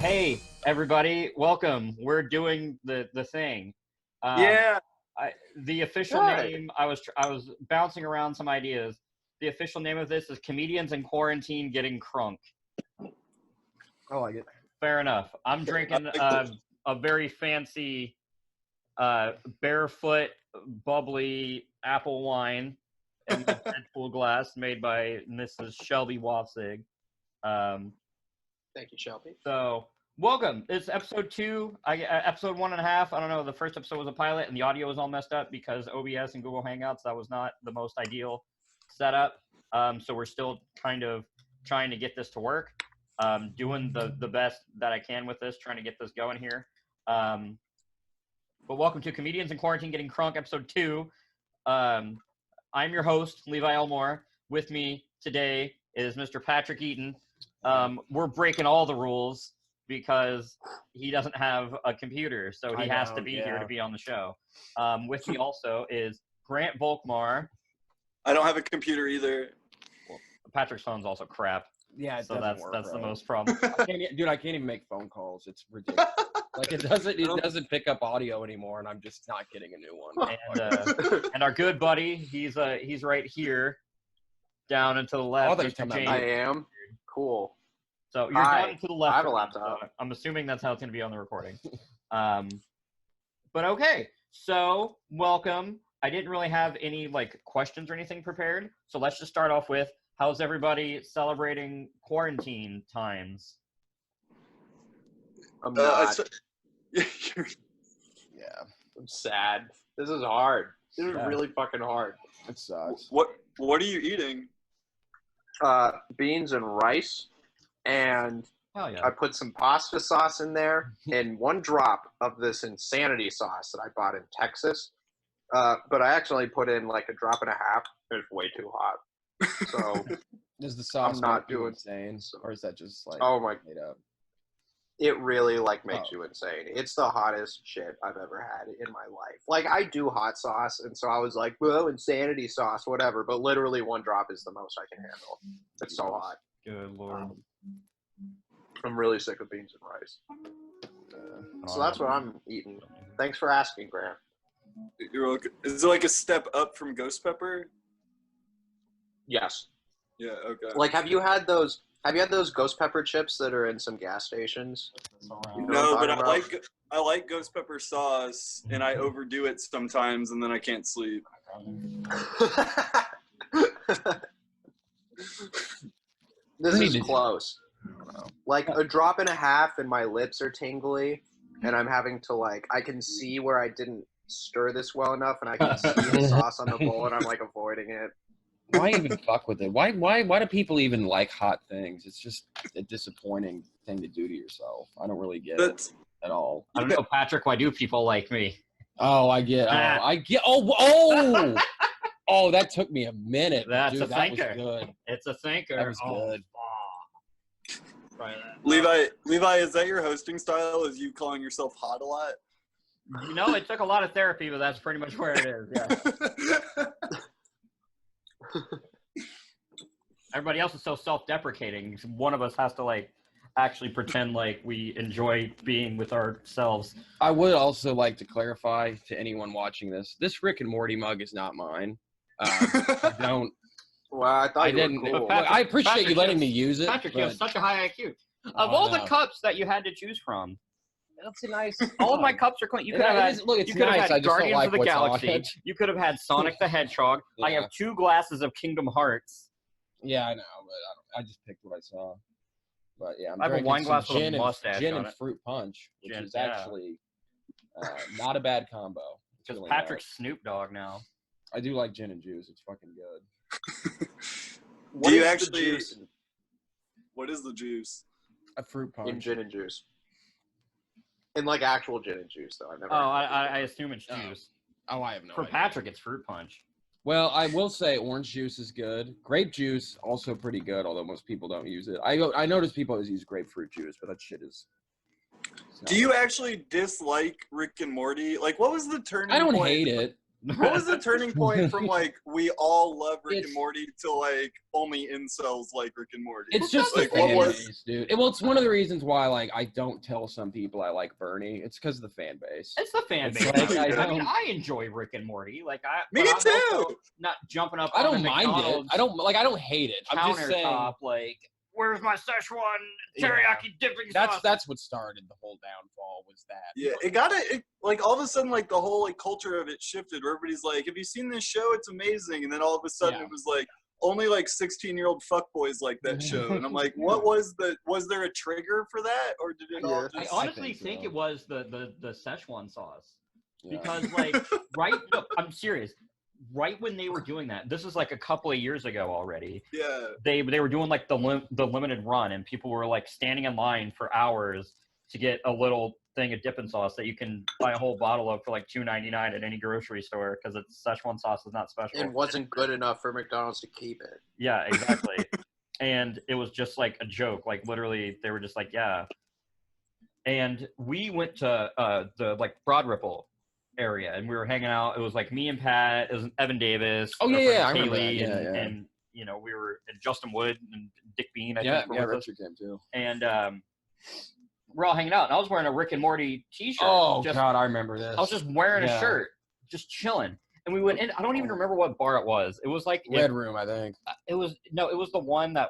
Hey, everybody, welcome. We're doing the thing. Yeah. The official name, I was bouncing around some ideas. The official name of this is Comedians in Quarantine Getting Crunk. I like it. Fair enough. I'm drinking a very fancy barefoot bubbly apple wine in a Deadpool glass made by Mrs. Shelby Wofsig. Thank you, Shelby. So, welcome. It's episode 2. Episode 1.5. I don't know. The first episode was a pilot, and the audio was all messed up because OBS and Google Hangouts, that was not the most ideal setup. So we're still kind of trying to get this to work. Doing the best that I can with this, trying to get this going here. But welcome to Comedians in Quarantine Getting Crunk, episode 2. I'm your host, Levi Elmore. With me today is Mr. Patrick Eaton. We're breaking all the rules because he doesn't have a computer, so he has to be here to be on the show. With me also is Grant Volkmar. I don't have a computer either. Well, Patrick's phone's also crap. Yeah, it so doesn't that's work, the most problem. I can't even make phone calls. It's ridiculous. Like it doesn't pick up audio anymore, and I'm just not getting a new one. And our good buddy, he's right here, down and to the left. I am. Cool. So you're down and to the left. I have a laptop. So I'm assuming that's how it's going to be on the recording. But okay, so welcome. I didn't really have any questions or anything prepared, so let's just start off with, how's everybody celebrating quarantine times? I'm not. Yeah. I'm sad. This is hard. This is Yeah. really fucking hard. It sucks. What are you eating? Beans and rice, and Hell yeah. I put some pasta sauce in there, and 1 drop of this insanity sauce that I bought in Texas. But I actually put in a drop and a half. It's way too hot. So Does the sauce I'm not make you doing- insane, or is that just oh my, made up? it really makes you insane. It's the hottest shit I've ever had in my life. I do hot sauce, and so I was like, well, insanity sauce, whatever. But literally 1 drop is the most I can handle. It's so hot. Good lord. I'm really sick of beans and rice. So that's what I'm eating. Thanks for asking, Grant. You're welcome. Is it a step up from ghost pepper? Yes. Yeah. Okay. Have you had those ghost pepper chips that are in some gas stations? No, but I like ghost pepper sauce, and I overdo it sometimes, and then I can't sleep. This is close. A drop and a half, and my lips are tingly, and I'm having to I can see where I didn't stir this well enough, and I can see the sauce on the bowl, and I'm avoiding it. Why even fuck with it? Why do people even like hot things? It's just a disappointing thing to do to yourself. I don't really get it at all. I don't know, Patrick, why do people like me? Oh, I get. Oh, that took me a minute. That's dude, a thinker. That was good. It's a thinker. That was good. Levi, is that your hosting style? Is you calling yourself hot a lot? It took a lot of therapy, but that's pretty much where it is. Yeah. Everybody else is so self-deprecating. One of us has to actually pretend we enjoy being with ourselves. I would also like to clarify to anyone watching this Rick and Morty mug is not mine. I don't. Well, I thought you didn't. were cool. Patrick, I appreciate Patrick, you letting me use it. Patrick, you have such a high IQ. Of Oh, all the no. cups that you had to choose from, That's a nice. all of my cups are clean. You could have had, Look, it's you could nice. have I had just don't Guardians like of the what's on Galaxy. it. You could have had Sonic the Hedgehog. I Yeah. have 2 glasses of Kingdom Hearts. Yeah, I know, but I just picked what I saw. But yeah, I'm I have a drinking wine some glass with a gin mustache gin on and it. fruit punch, which Gin, is yeah. actually not a bad combo. It's Because really Patrick's nice. Snoop Dogg now. I do like gin and juice. It's fucking good. What Do you is the actually- juice What is the juice? A fruit punch. in gin and juice? In actual gin and juice, though. I've never. Oh, I assume it's Oh. juice. Oh, I have no For idea. Patrick, it's fruit punch. Well, I will say orange juice is good. Grape juice also pretty good, although most people don't use it. I notice people always use grapefruit juice, but that shit is. Do you actually dislike Rick and Morty? What was the turning point? I don't hate it. What was the turning point from like we all love Rick and Morty to like only incels like Rick and Morty? It's just like fan base, dude. Well, it's one of the reasons why like I don't tell some people I like Bernie. It's because of the fan base. It's the fan base. Like, I mean, I enjoy Rick and Morty. Like Me too. Not jumping up. I don't on the mind McDonald's it. I don't hate it. I'm just saying. Like, where's my Szechuan teriyaki dipping sauce? That's what started the whole downfall. Was that? Yeah, it like all of a sudden like the whole like culture of it shifted. Where everybody's like, "Have you seen this show? It's amazing." And then all of a sudden it was like only like 16-year-old fuckboys like that show. And I'm like, what was there a trigger for that, or did it all? I honestly think it was the Szechuan sauce because like no, I'm serious. Right when they were doing that, this is like a couple of years ago already. Yeah, they were doing like the limited run, and people were like standing in line for hours to get a little thing of dipping sauce that you can buy a whole bottle of for like $2.99 at any grocery store because it's Szechuan sauce is not special. It wasn't good enough for McDonald's to keep it. Yeah, exactly. And it was just like a joke. Like literally, they were just like, yeah. And we went to the like Broad Ripple area, and we were hanging out. It was like me and Pat, it was Evan Davis. Oh yeah, I remember that. And you know, we were and Justin Wood and Dick Bean. I think Richard came too. And we're all hanging out, and I was wearing a Rick and Morty T-shirt. Oh God, I remember this. I was just wearing a shirt, just chilling. And we went in. I don't even remember what bar it was. It was like Red Room, I think. It was the one that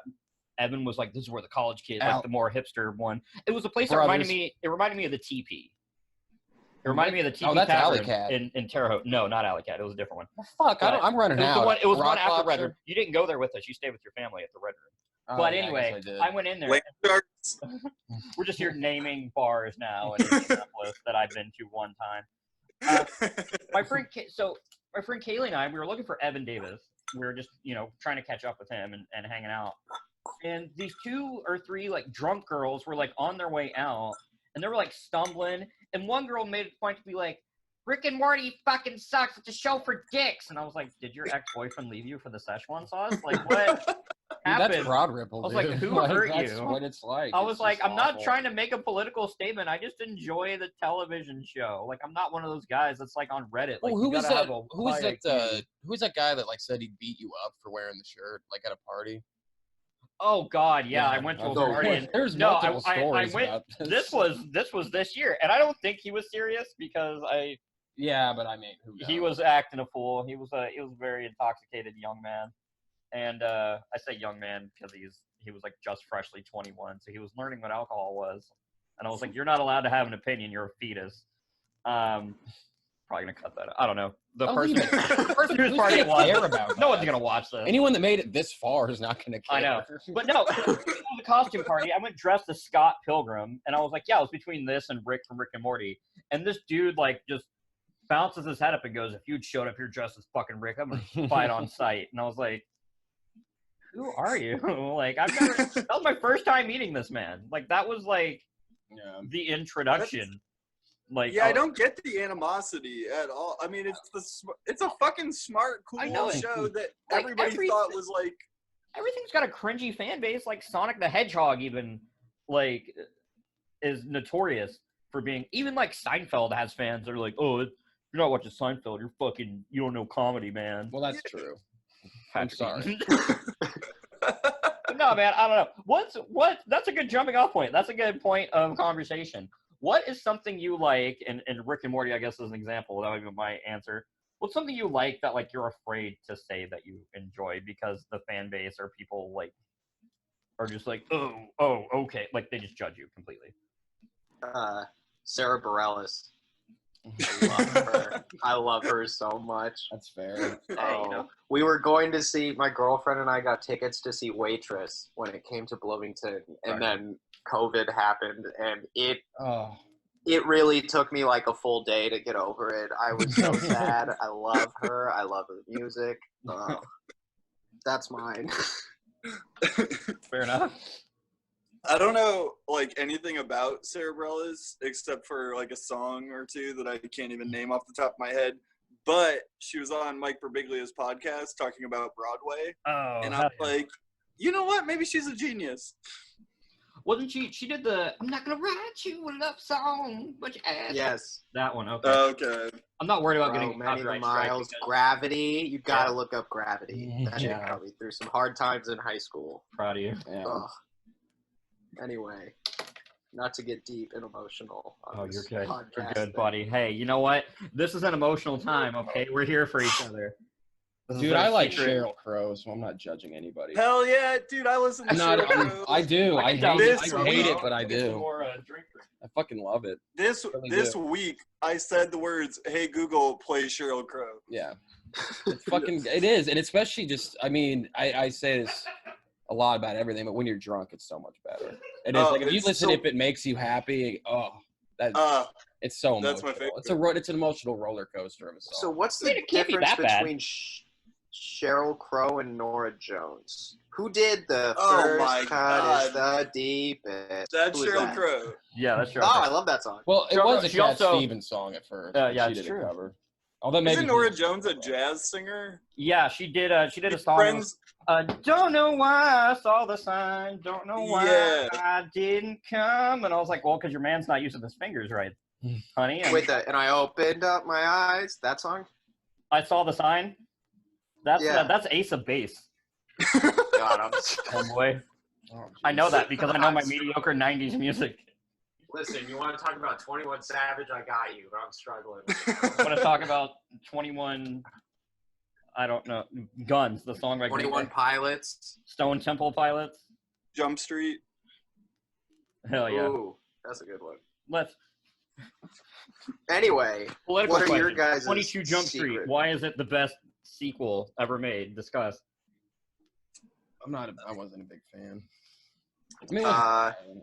Evan was like, "This is where the college kids, like the more hipster one." It was a place that reminded me. It reminded me of the TP. It reminded me of the TP. Oh, that's Alley Cat in Terre Haute. No, not Alley Cat. It was a different one. Well, fuck, I'm running out. It was one after Red Room. You didn't go there with us. You stayed with your family at the Red Room. Oh, but yeah, anyway, I went in there. We're just here naming bars now in Indianapolis that I've been to one time. My friend Kaylee and I, we were looking for Evan Davis. We were just, trying to catch up with him and hanging out. And these 2 or 3 like drunk girls were like on their way out, and they were like stumbling. And one girl made a point to be like, "Rick and Morty fucking sucks. It's a show for dicks." And I was like, "Did your ex-boyfriend leave you for the Szechuan sauce? Like what?" happened. That's Broad Ripple. I was like, who hurt that's you? That's what it's like. I was like, I'm not trying to make a political statement. I just enjoy the television show. Like, I'm not one of those guys that's like on Reddit. Like, who was that? Who was that guy that like said he beat you up for wearing the shirt like at a party? Oh God, yeah. I went to a party. And, there's multiple stories I went, about this. This was this year, and I don't think he was serious because Yeah, but I mean, he was acting a fool. He was a very intoxicated young man. And I say young man because he was like just freshly 21, so he was learning what alcohol was. And I was like, "You're not allowed to have an opinion. You're a fetus." Probably gonna cut that out. I don't know. The person who's partying was. No one's gonna watch this. Anyone that made it this far is not gonna care. I know, but no. It was a costume party. I went dressed as Scott Pilgrim, and I was like, "Yeah, it was between this and Rick from Rick and Morty." And this dude like just bounces his head up and goes, "If you'd showed up here dressed as fucking Rick, I'm gonna fight on sight." And I was like, "Who are you?" Like, that was my first time meeting this man. Like, that was like the introduction. Like, I don't get the animosity at all. I mean, it's a fucking smart, cool show that everybody thought was like. Everything's got a cringy fan base. Like Sonic the Hedgehog, even like is notorious for being. Even like Seinfeld has fans that are like, "Oh, you're not watching Seinfeld. You don't know comedy, man." Well, that's true. I'm sorry. No, man, I don't know. That's a good jumping off point. That's a good point of conversation. What is something you like, and Rick and Morty, I guess, is an example. That would be my answer. What's something you like that, like, you're afraid to say that you enjoy because the fan base or people, like, are just like, oh, okay. Like, they just judge you completely. Sarah Bareilles. I love her. I love her so much. That's fair. We were going to see, my girlfriend and I got tickets to see Waitress when it came to Bloomington, and then COVID happened, and it really took me like a full day to get over it. I was so sad. I love her. I love her music. That's mine. Fair enough. I don't know like anything about Sarah Bareilles except for like a song or two that I can't even name off the top of my head. But she was on Mike Birbiglia's podcast talking about Broadway. Oh, and I'm like, you know what? Maybe she's a genius. Wasn't she? She did the "I'm not gonna write you a love song, but you asked." Yes. That one. Okay. Okay. I'm not worried about Bro, getting a many the copyright strike. miles, because- Gravity. You gotta look up Gravity. That shit Yeah. got me through some hard times in high school. Proud of you. Yeah. Ugh. Anyway, not to get deep and emotional. Oh, you're good. You're Podcast good, thing. buddy. Hey, you know what? This is an emotional time. Okay, we're here for each other. This is Dude, our I like secret- Sheryl Crow, so I'm not judging anybody. Hell yeah, dude! I listen to Sheryl Crow. I do. I can hate tell it. I hate it, but I Get some do. more, drinker. I fucking love it. This Really do. week, I said the words, "Hey Google, play Sheryl Crow." Yeah. It's fucking, it is. And especially just, I mean, I say this a lot about everything, but when you're drunk, it's so much better. It is. Oh, Like, if you it's listen, so- if it makes you happy, it's so emotional. That's my It's an emotional roller coaster of a song. So what's I mean, the it can't be difference that bad. between Sheryl Crow and Nora Jones? Who did the Oh my first cut is God. the deepest? That's Who is Sheryl that? Crow. Yeah, that's true. Oh, I love that song. Well, it Sheryl was Crow, a she Cat also- Stevens song at first. Yeah, she it's did true. a cover. Although maybe Isn't Nora Jones a jazz singer? Yeah, she did a song. Friends. Don't know why I saw the sign. Don't know why Yeah. I didn't come. And I was like, well, because your man's not using his fingers right, honey. And Wait, and I opened up my eyes. That song? I saw the sign. That's Yeah. that's Ace of Base, God, I'm homeboy. Oh, I know geez. that because I know my mediocre '90s music. Listen, you want to talk about 21 Savage? I got you, but I'm struggling. I want to talk about 21. I don't know. Guns, the song by 21 Pilots. Stone Temple Pilots. Jump Street. Hell yeah. Ooh, that's a good one. Let's Anyway, political what are your question. guys' 22 Jump Street. secret? Why is it the best sequel ever made? Discuss. I wasn't a big fan. I mean,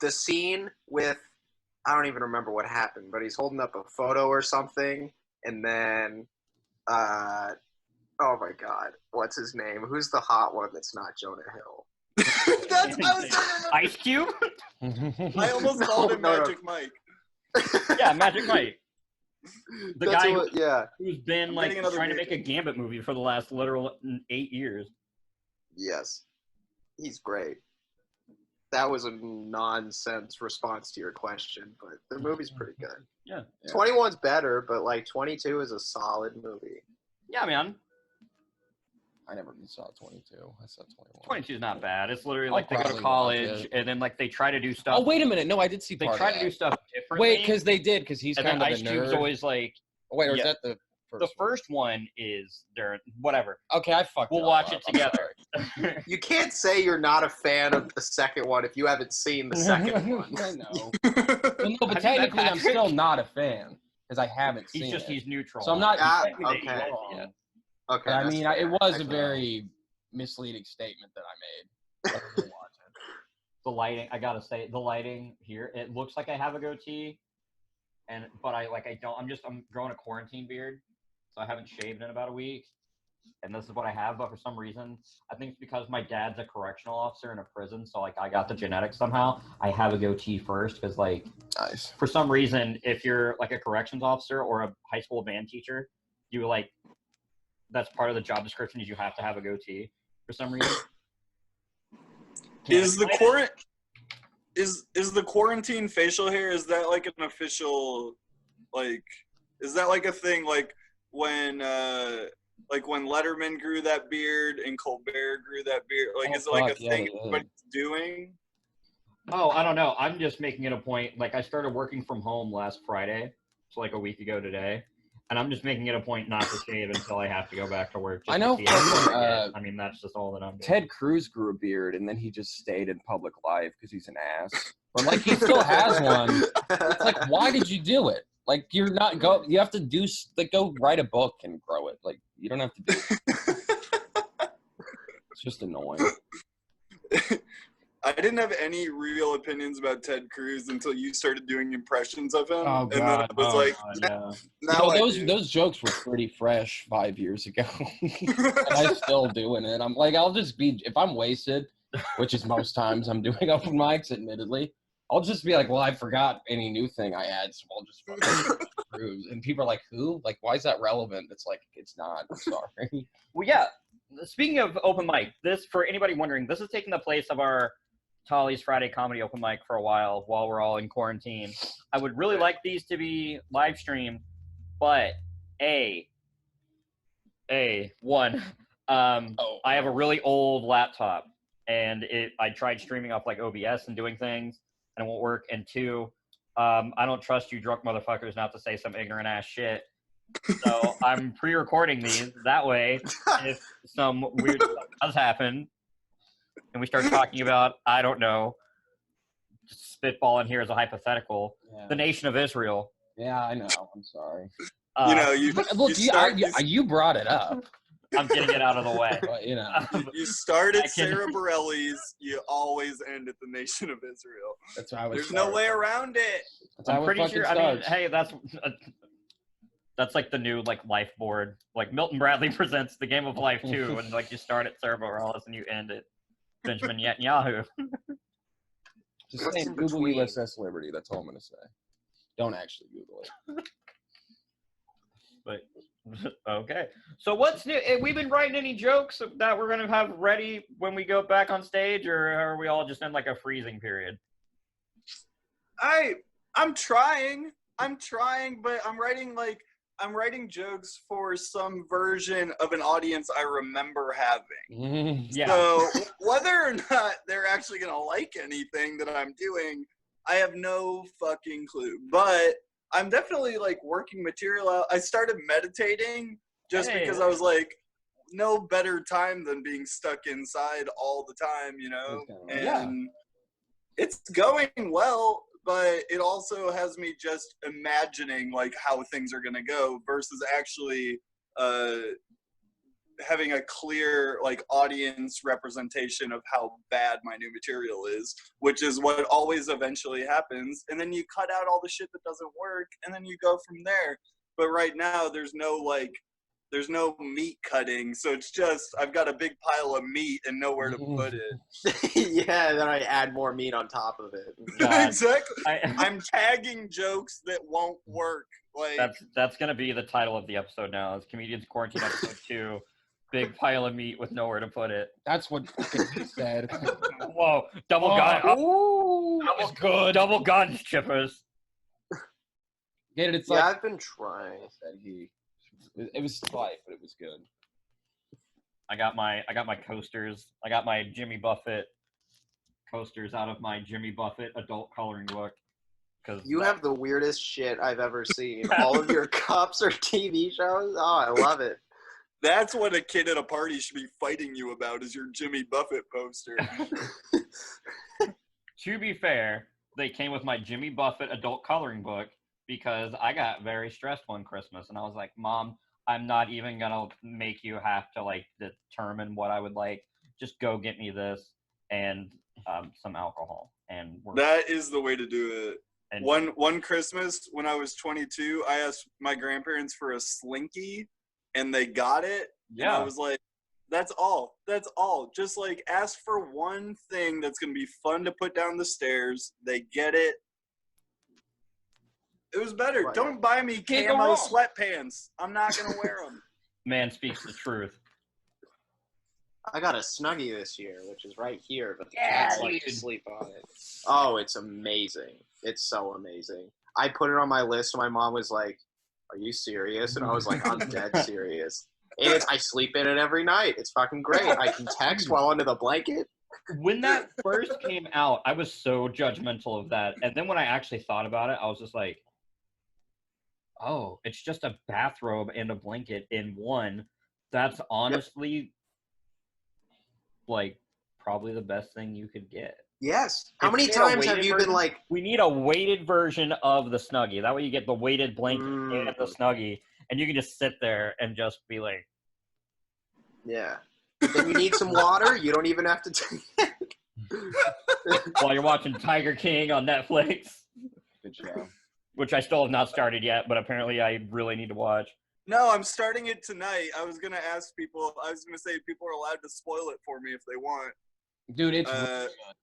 the scene with, I don't even remember what happened, but he's holding up a photo or something, and then, oh my God, what's his name? Who's the hot one that's not Jonah Hill? I was trying to remember. Ice Cube? I almost called him No. Magic Mike. Yeah, Magic Mike. The That's guy what- yeah. who's been I'm like getting another trying to beer. make a Gambit movie for the last literal 8 years. Yes. He's great. That was a nonsense response to your question, but the movie's pretty good. Yeah. 21's better, but like 22 is a solid movie. Yeah, man. I never saw 22. I saw 21. 22 is not bad. It's literally I'll like they go to probably watch college it. and then like they try to do stuff. Oh, wait a minute. No, I did see They part try of to that. do stuff differently. Wait, because they did, because he's and kind then of Ice the Cube's nerd. always like, Oh, wait, or is yeah. that the first the first one is there. Whatever. Okay, I fucked We'll it watch up. it together. You can't say you're not a fan of the second one if you haven't seen the second one. I know. Well, no, Have but you met technically, I'm Patrick? still not a fan because I haven't seen it. He's neutral. So I'm not Okay. Yeah. Okay. But I that's mean, fair. it was a Actually, very misleading statement that I made. But we'll watch it. The lighting, I gotta say, the lighting here, it looks like I have a goatee, but I don't. I'm growing a quarantine beard, so I haven't shaved in about a week, and this is what I have. But for some reason, I think it's because my dad's a correctional officer in a prison, so like I got the genetics somehow. I have a goatee first because like Nice. for some reason, if you're like a corrections officer or a high school band teacher, you like that's part of the job description is you have to have a goatee for some reason. Is the quarantine facial hair, is that like an official, like, is that like a thing like when Letterman grew that beard and Colbert grew that beard? Like, Oh, is it like fuck, a yeah, thing it is. everybody's doing? Oh, I don't know. I'm just making it a point. Like I started working from home last Friday, so like a week ago today, and I'm just making it a point not to shave until I have to go back to work. Just I know To see how far fucking, I get. I mean, that's just all that I'm doing. Ted Cruz grew a beard and then he just stayed in public life because he's an ass. But like he still has one. It's like, why did you do it? Like you're not you have to do go write a book and grow it. Like you don't have to do it. It's just annoying. I didn't have any real opinions about Ted Cruz until you started doing impressions of him. Oh, And then I was Oh, like, God, yeah. now I those do. those jokes were pretty fresh 5 years ago. And I'm still doing it. I'm like, I'll just be if I'm wasted, which is most times I'm doing open mics, admittedly. I'll just be like, well, I forgot any new thing I had, so I'll just fucking Cruz. And people are like, who? Like, why is that relevant? It's like, it's not. I'm sorry. Well, yeah. Speaking of open mic, this for anybody wondering, this is taking the place of our Tolly's Friday Comedy Open Mic for a while we're all in quarantine. I would really like these to be live streamed, but I have a really old laptop, and I tried streaming off like OBS and doing things, and it won't work. And 2, I don't trust you drunk motherfuckers not to say some ignorant ass shit. So I'm pre-recording these. That way, if some weird stuff does happen, and we start talking about, I don't know, spitballing here as a hypothetical, the nation of Israel. Yeah, I know. I'm sorry. You brought it up. I'm getting it out of the way. But, you start at Sarah Bareilles, you always end at the nation of Israel. That's how There's no way around it. I'm pretty sure. I mean, hey, that's like the new like life board. Like Milton Bradley presents the game of life too, and like you start at Sarah Bareilles and you end at Benjamin Netanyahu. Just saying, Google USS Liberty. That's all I'm gonna say. Don't actually Google it. But okay. So what's new? Have we been writing any jokes that we're gonna have ready when we go back on stage, or are we all just in like a freezing period? I'm trying, but I'm writing jokes for some version of an audience I remember having. Yeah. So whether or not they're actually gonna like anything that I'm doing, I have no fucking clue. But I'm definitely like working material out. I started meditating just because I was like, no better time than being stuck inside all the time, and it's going well. But it also has me just imagining like how things are gonna go versus actually having a clear like audience representation of how bad my new material is, which is what always eventually happens. And then you cut out all the shit that doesn't work, and then you go from there. But right now there's no meat cutting, so it's just I've got a big pile of meat and nowhere to put it. Yeah, then I add more meat on top of it. Exactly. I'm tagging jokes that won't work. Like that's gonna be the title of the episode now. It's Comedians Quarantine episode 2. Big pile of meat with nowhere to put it. That's what he said. Whoa, double gun. Oh, that was good. Double guns, chippers. Get it? It's I've been trying. It was slight, but it was good. I got my coasters. I got my Jimmy Buffett coasters out of my Jimmy Buffett adult coloring book. You have the weirdest shit I've ever seen. All of your cups are TV shows. Oh, I love it. That's what a kid at a party should be fighting you about, is your Jimmy Buffett poster. To be fair, they came with my Jimmy Buffett adult coloring book because I got very stressed one Christmas, and I was like, Mom, I'm not even gonna make you have to like determine what I would like. Just go get me this and some alcohol, and that is the way to do it. And one Christmas when I was 22, I asked my grandparents for a Slinky, and they got it. Yeah. And I was like, that's all. That's all. Just like ask for one thing that's gonna be fun to put down the stairs. They get it. It was better. Right. Don't buy me camo sweatpants. I'm not going to wear them. Man speaks the truth. I got a Snuggie this year, which is right here, but the cats like to sleep on it. Oh, it's amazing. It's so amazing. I put it on my list, and my mom was like, are you serious? And I was like, I'm dead serious. And I sleep in it every night. It's fucking great. I can text while under the blanket. When that first came out, I was so judgmental of that. And then when I actually thought about it, I was just like, oh, it's just a bathrobe and a blanket in one. That's honestly, like, probably the best thing you could get. Yes. How many times have you been like... We need a weighted version of the Snuggie. That way you get the weighted blanket and the Snuggie, and you can just sit there and just be like... Yeah. But then you need some water. You don't even have to take it. While you're watching Tiger King on Netflix. Good show. Which I still have not started yet, but apparently I really need to watch. No, I'm starting it tonight. I was going to ask people, I was going to say people are allowed to spoil it for me if they want. Dude, it's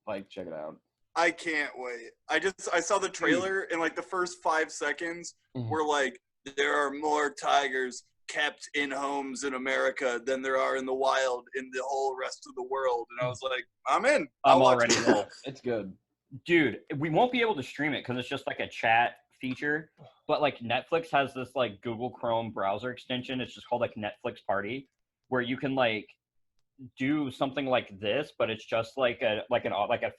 like, check it out. I can't wait. I saw the trailer, and like the first 5 seconds were like, there are more tigers kept in homes in America than there are in the wild in the whole rest of the world. And I was like, I'm in. I'm already full. It's good. Dude, we won't be able to stream it because it's just like a chat feature. But like Netflix has this like Google Chrome browser extension. It's just called like Netflix Party, where you can like do something like this, but it's just like a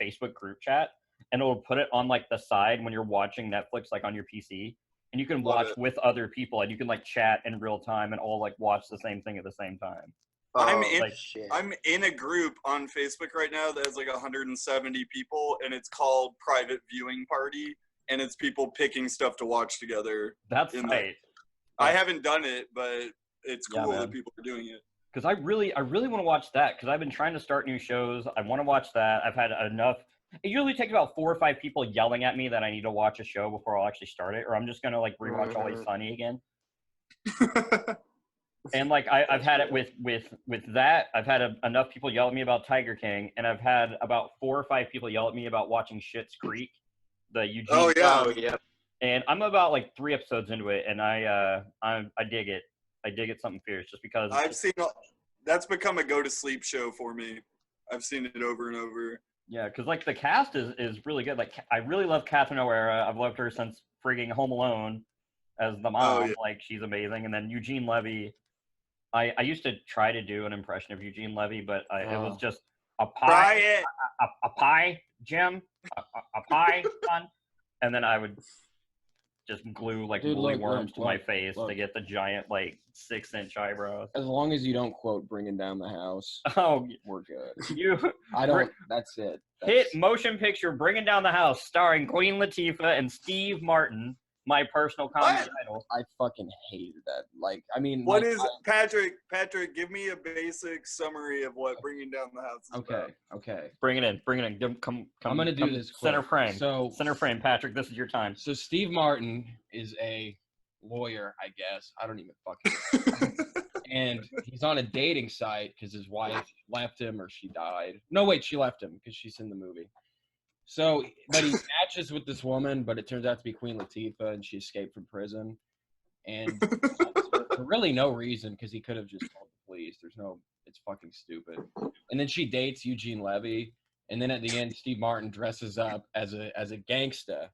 Facebook group chat, and it'll put it on like the side when you're watching Netflix like on your PC, and you can watch with other people, and you can like chat in real time and all like watch the same thing at the same time. I'm in a group on Facebook right now that has like 170 people, and it's called Private Viewing Party, and it's people picking stuff to watch together. That's tight. I haven't done it, but it's cool that people are doing it. Because I really want to watch that, because I've been trying to start new shows. I want to watch that. I've had enough. It usually takes about 4 or 5 people yelling at me that I need to watch a show before I'll actually start it, or I'm just gonna like rewatch Always Sunny again. And like I've had it with that. I've had enough people yell at me about Tiger King, and I've had about 4 or 5 people yell at me about watching Schitt's Creek, the Eugene. Oh yeah. And I'm about like 3 episodes into it, and I dig it. I dig it something fierce, just because that's become a go to sleep show for me. I've seen it over and over. Yeah, because like the cast is really good. Like I really love Catherine O'Hara. I've loved her since frigging Home Alone as the mom. Oh, yeah. Like she's amazing. And then Eugene Levy. I used to try to do an impression of Eugene Levy, but it was just a pie, a pie, Jim, a pie, son. And then I would just glue like woolly worms to my face to get the giant like 6-inch eyebrows. As long as you don't quote "Bringing Down the House," we're good. That's it. Hit motion picture "Bringing Down the House" starring Queen Latifah and Steve Martin. My personal comedy idol. I fucking hated that. Like, I mean, what is Patrick? Patrick, give me a basic summary of what Bringing Down the House is about. Okay. Bring it in. Come. I'm gonna do this quick. Center frame. So center frame, Patrick. This is your time. So Steve Martin is a lawyer, I guess. I don't even fucking know. And he's on a dating site because his wife left him, or she died. No, wait, she left him because she's in the movie. So, but he matches with this woman, but it turns out to be Queen Latifah, and she escaped from prison. And for really no reason, because he could have just called the police. It's fucking stupid. And then she dates Eugene Levy, and then at the end, Steve Martin dresses up as a gangsta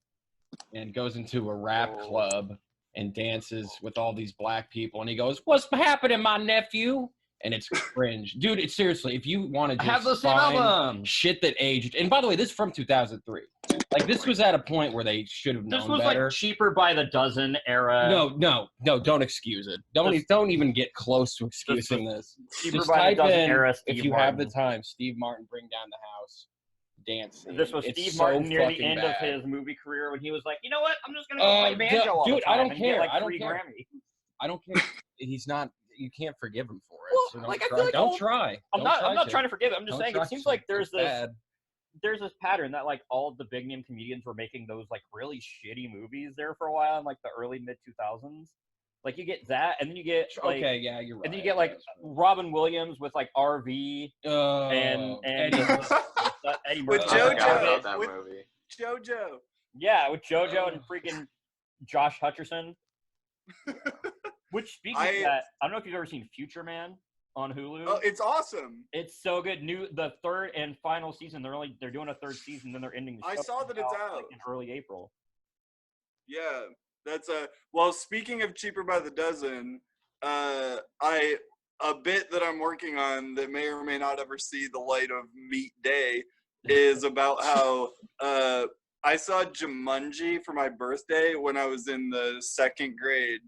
and goes into a rap club and dances with all these black people. And he goes, "What's happening, my nephew?" And it's cringe. Dude, it's seriously, if you want to just find shit that aged, and by the way, this is from 2003. Like, this was at a point where they should have known better. This was like Cheaper by the Dozen era. No, don't excuse it. Don't even get close to excusing this. Cheaper just by the Dozen era, if you have the time, Steve Martin, Bring Down the House, dancing. This was Steve Martin near the end of his movie career when he was like, you know what, I'm just going to go play banjo all the time. I don't care. Like I don't care. Grammy. I don't care. He's not. You can't forgive him for it. Well, so like, I feel like don't try. I'm not trying to forgive it. I'm just saying it seems like there's this pattern that like all of the big name comedians were making those like really shitty movies there for a while in like the early mid 2000s. Like you get that, and then you get like, you're right. And then you get like Robin Williams with like RV and Eddie with JoJo. With JoJo. Yeah, with JoJo and freaking Josh Hutcherson. Which, speaking of that, I don't know if you've ever seen Future Man on Hulu. Oh, it's awesome. It's so good. The third and final season. They're doing a third season, then they're ending the show. I saw that it's out like, in early April. Yeah, that's well. Speaking of Cheaper by the Dozen, a bit that I'm working on that may or may not ever see the light of meat day is about how I saw Jumanji for my birthday when I was in the 2nd grade.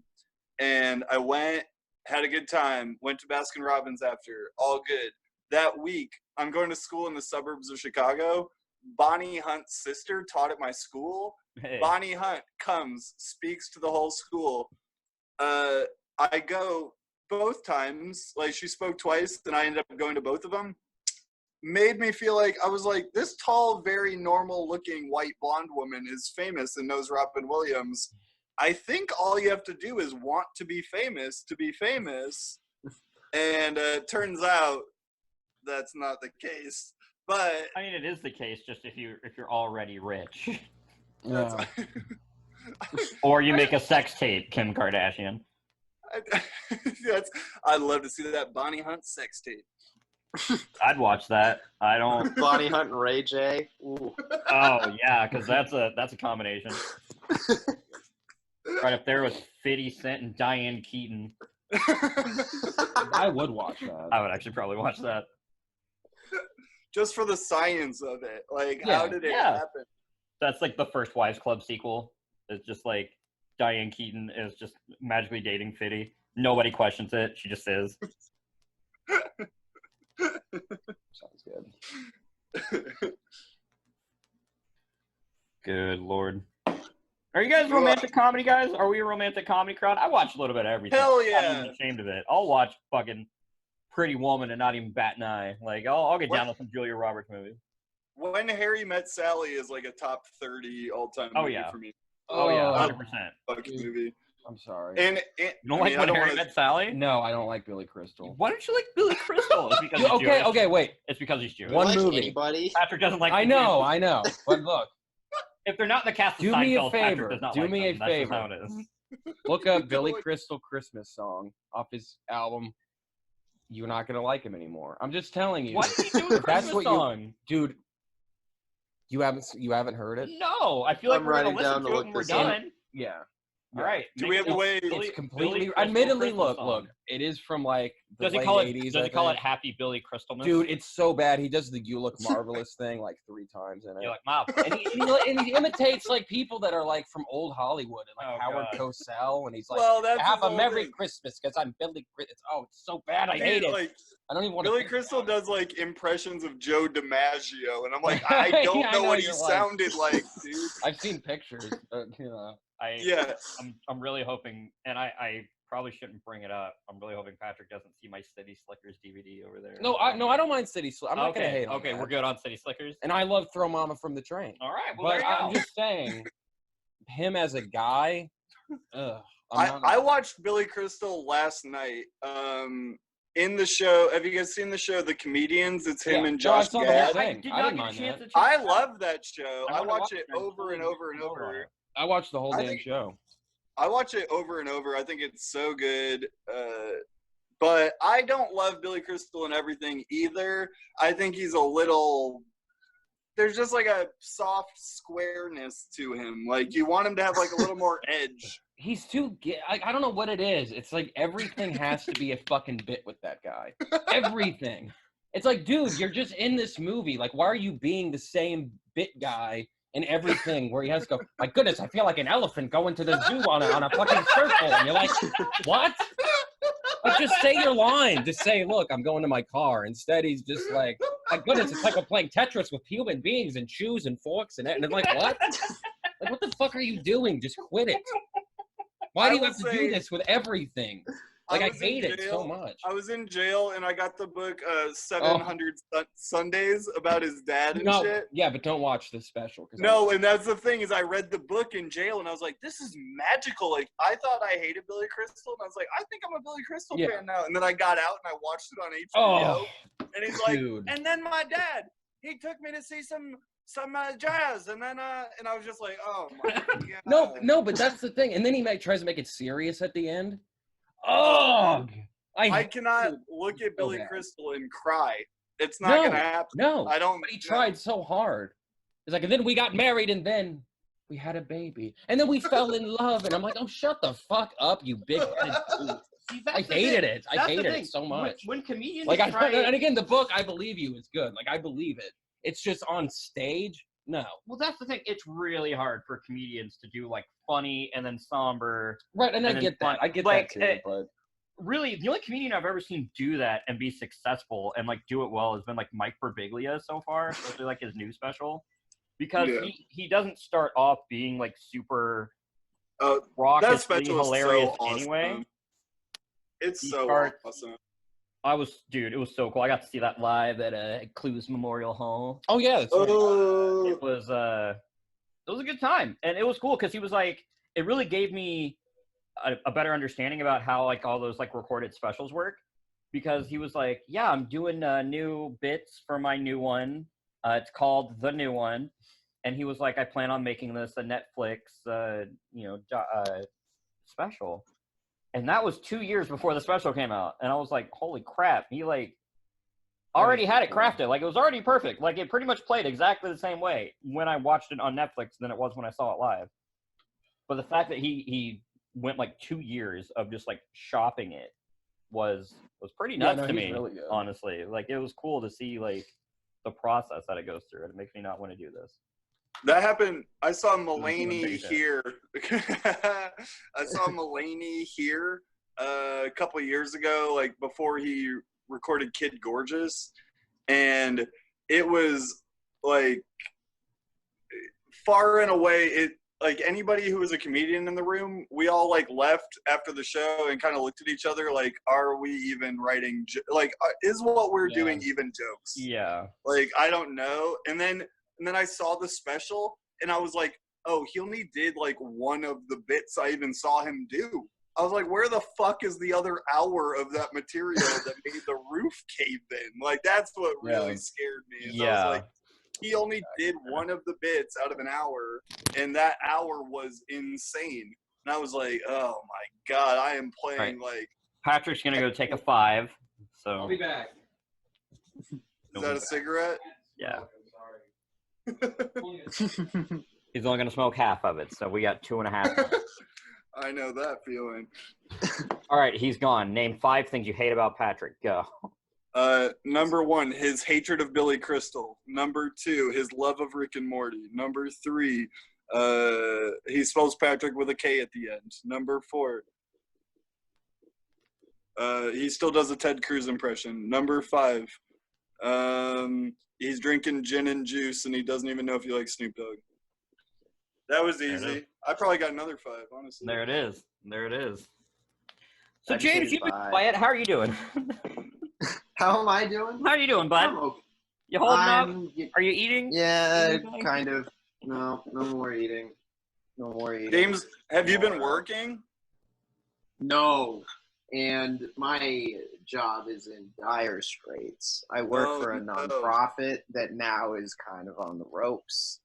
And I went, had a good time, went to Baskin-Robbins after, all good. That week, I'm going to school in the suburbs of Chicago. Bonnie Hunt's sister taught at my school. Hey. Bonnie Hunt comes, speaks to the whole school. I go both times, like she spoke twice, and I ended up going to both of them. Made me feel like, I was like, this tall, very normal-looking white blonde woman is famous and knows Robin Williams. I think all you have to do is want to be famous to be famous. And it turns out that's not the case. But I mean, it is the case just if you're already rich. Yeah. Or you make a sex tape, Kim Kardashian. I'd love to see that Bonnie Hunt sex tape. I'd watch that. I don't. Bonnie Hunt and Ray J. Ooh. Oh yeah, because that's a combination. Right up there with 50 Cent and Diane Keaton. I would watch that. I would actually probably watch that. Just for the science of it. Like, Yeah. how did it happen? That's like the first Wives Club sequel. It's just like Diane Keaton is just magically dating Fitty. Nobody questions it. She just is. Sounds good. Good Lord. Are you guys romantic comedy guys? Are we a romantic comedy crowd? I watch a little bit of everything. Hell I'm not yeah. even ashamed of it. I'll watch fucking Pretty Woman and not even bat an eye. Like, I'll get down with some Julia Roberts movie. When Harry Met Sally is like a top 30 all-time movie for me. Oh yeah, 100%. Fucking movie. I'm sorry. And You don't like When Harry Met Sally? No, I don't like Billy Crystal. Why don't you like Billy Crystal? It's because he's Jewish. Okay, wait. It's because he's Jewish. One like movie. Anybody? Patrick doesn't like. I know. But look, if they're not in the cast of do me a Seinfeld, favor. Patrick does not Do like me them. a favor. That's just how it is. look up Billy Crystal Christmas song off his album. You're not gonna like him anymore. I'm just telling you. Why did he do a Christmas song? Dude. You haven't heard it? No, I feel like I'm we're gonna writing listen down to to it look when we're this up. done. Yeah. All right. Do we have a way? It's completely. Billy Crystal Admittedly, Christmas look. song. It is from like the Does he late call it? 80s. Does he call it Happy Billy Crystalmas? Dude, it's so bad. He does the "You Look Marvelous" thing like 3 times in it. You're like, Mom. and he imitates like people that are like from old Hollywood and like Howard Cosell, and he's like, that's "Have his a whole Merry thing. Christmas," because I'm Billy. It's so bad. I Dude, hate it. like, I don't even want to. Billy Crystal does like impressions of Joe DiMaggio, and I'm like, I Yeah, don't I know know, what he you're like- sounded like, dude. I've seen pictures. But, you know. I'm really hoping, and I probably shouldn't bring it up. I'm really hoping Patrick doesn't see my City Slickers DVD over there. No, I don't mind City Slickers. I'm not gonna hate on Okay, that. we're good on City Slickers. And I love Throw Mama from the Train. All right, well, But there you I'm go. just saying, him as a guy. I watched Billy Crystal last night. In the show, have you guys seen the show The Comedians? It's him and Josh I Gad. I did I not didn't get a mind chance that. to check I it out. love that show. I I wanna watch watch it it. over and over and over. I watched the whole I damn think- show. I watch it over and over. I think it's so good. But I don't love Billy Crystal and everything either. I think he's a little. There's just like a soft squareness to him. Like you want him to have like a little more edge. He's too. I don't know what it is. It's like everything has to be a fucking bit with that guy. Everything. It's like, dude, you're just in this movie. Like, why are you being the same bit guy in everything where he has to go, my goodness, I feel like an elephant going to the zoo on a fucking circle. And you're like, what? Like, just say your line. Just say, look, I'm going to my car. Instead, he's just like, my goodness, it's like we're playing Tetris with human beings and shoes and forks and it's like, what? Like, what the fuck are you doing? Just quit it. Why do you have to do this with everything? Like, I hate it so much. I was in jail and I got the book 700 Sundays about his dad and shit. Yeah, but don't watch the special. No, and that's the thing is I read the book in jail and I was like, this is magical. Like, I thought I hated Billy Crystal and I was like, I think I'm a Billy Crystal fan now. And then I got out and I watched it on HBO. And he's like, and then my dad, he took me to see some jazz, and then and I was just like, oh my god. No, but that's the thing. And then he tries to make it serious at the end. Oh, I cannot look at Billy Crystal and cry. It's not gonna happen. No, I don't. But he tried so hard. It's like, and then we got married, and then we had a baby, and then we fell in love, and I'm like, oh, shut the fuck up, you big-headed dude. I hated it. I hated it so much. When comedians like, try, and again, the book, I believe you, is good. Like, I believe it. It's just on stage. No. Well, that's the thing. It's really hard for comedians to do like funny and then somber. Right, and I get that. I get that too. But really, the only comedian I've ever seen do that and be successful and like do it well has been like Mike Birbiglia so far, especially like his new special, because he doesn't start off being like super raucously hilarious so awesome. anyway. It's awesome. It was so cool. I got to see that live at Clues Memorial Hall. Oh yeah, that's right. It was a good time, and it was cool because he was like, it really gave me a better understanding about how like all those like recorded specials work, because he was like, yeah, I'm doing new bits for my new one. It's called The New One, and he was like, I plan on making this a Netflix special. And that was 2 years before the special came out. And I was like, holy crap. He like already had it crafted. Like it was already perfect. Like it pretty much played exactly the same way when I watched it on Netflix than it was when I saw it live. But the fact that he went like 2 years of just like shopping it was pretty nuts to me, really honestly. Like it was cool to see like the process that it goes through. It makes me not want to do this. That happened. I saw Mulaney here. I saw Mulaney here a couple of years ago, like before he recorded Kid Gorgeous, and it was like far and away it. Like anybody who was a comedian in the room, we all like left after the show and kind of looked at each other like, are we even writing? Is what we're doing even jokes? Yeah. Like I don't know. And then I saw the special and I was like, oh, he only did like one of the bits I even saw him do. I was like, where the fuck is the other hour of that material that made the roof cave in? Like that's what really scared me. And I was like, he only did one of the bits out of an hour, and that hour was insane. And I was like, oh my God, I am playing like... Patrick's going to go take a 5, so... I'll be back. Is that a cigarette? Yeah. He's only going to smoke half of it, so we got 2.5. I know that feeling. All right, he's gone. Name 5 things you hate about Patrick. Go. Number 1, his hatred of Billy Crystal. Number 2, his love of Rick and Morty. Number 3, he spells Patrick with a K at the end. Number 4, he still does a Ted Cruz impression. Number 5, he's drinking gin and juice and he doesn't even know if you like Snoop Dogg. That was easy. I probably got another 5, honestly. There it is. So, James, you've been quiet. How are you doing? How am I doing? How are you doing, bud? Okay. You holding up? Are you eating? Yeah, kind of. No more eating. No more eating. James, have you been working? No. And my job is in dire straits. I work for a nonprofit that now is kind of on the ropes.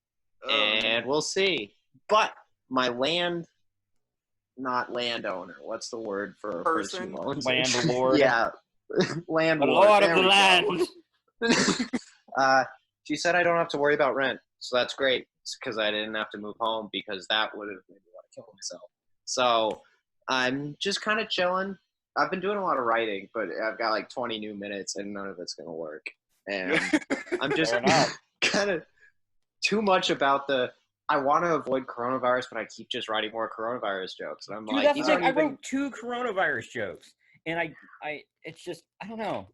And we'll see. But my not landowner. What's the word for a person who owns landlord? Yeah. Landlord. The lord of the land. She said I don't have to worry about rent. So that's great. Because I didn't have to move home because that would have made me want to kill myself. So I'm just kind of chilling. I've been doing a lot of writing, but I've got like 20 new minutes and none of it's going to work. And I'm just kind of too much about I want to avoid coronavirus, but I keep just writing more coronavirus jokes. And I'm Dude, like, that's the thing. I wrote 2 coronavirus jokes. And it's just, I don't know.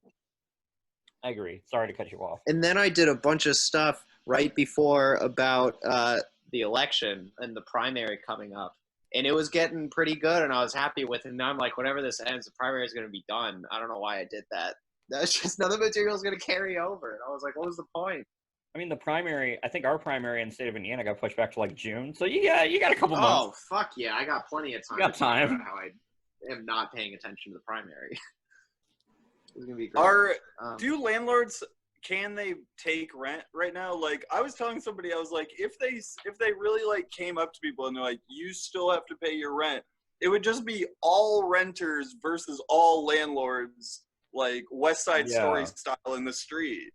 I agree. Sorry to cut you off. And then I did a bunch of stuff right before about the election and the primary coming up. And it was getting pretty good, and I was happy with it. And now I'm like, whenever this ends, the primary is going to be done. I don't know why I did that. That's just none of the material is going to carry over. And I was like, what was the point? I mean, the primary, I think our primary in the state of Indiana got pushed back to like June. So you got a couple months. Oh, fuck yeah. I got plenty of time. You got time. To talk about how I am not paying attention to the primary. It's going to be great. Do landlords, can they take rent right now? Like, I was telling somebody, I was like, if they really like came up to people and they're like, you still have to pay your rent, it would just be all renters versus all landlords, like West Side Story style in the street.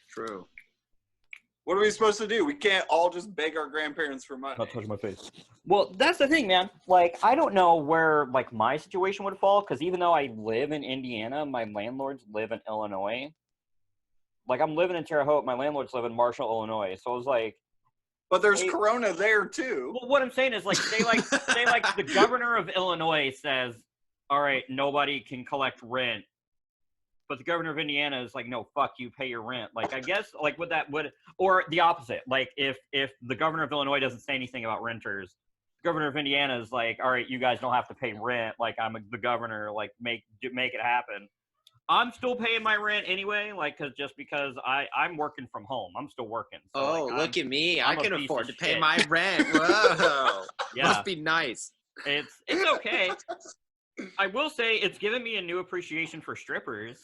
True. What are we supposed to do? We can't all just beg our grandparents for money. Not touch my face. Well, that's the thing, man. Like, I don't know where, like, my situation would fall, because even though I live in Indiana, my landlords live in Illinois. Like, I'm living in Terre Haute. My landlords live in Marshall, Illinois. So it was like... But there's Corona there, too. Well, what I'm saying is, like, say the governor of Illinois says, all right, nobody can collect rent. But the governor of Indiana is like, no, fuck you, pay your rent. Like, I guess, like, or the opposite. Like, if the governor of Illinois doesn't say anything about renters, the governor of Indiana is like, all right, you guys don't have to pay rent. Like, I'm the governor. Like, make it happen. I'm still paying my rent anyway. Like, because I'm working from home. I'm still working. So, look at me! I can afford to pay my rent. Whoa, must be nice. It's okay. I will say it's given me a new appreciation for strippers.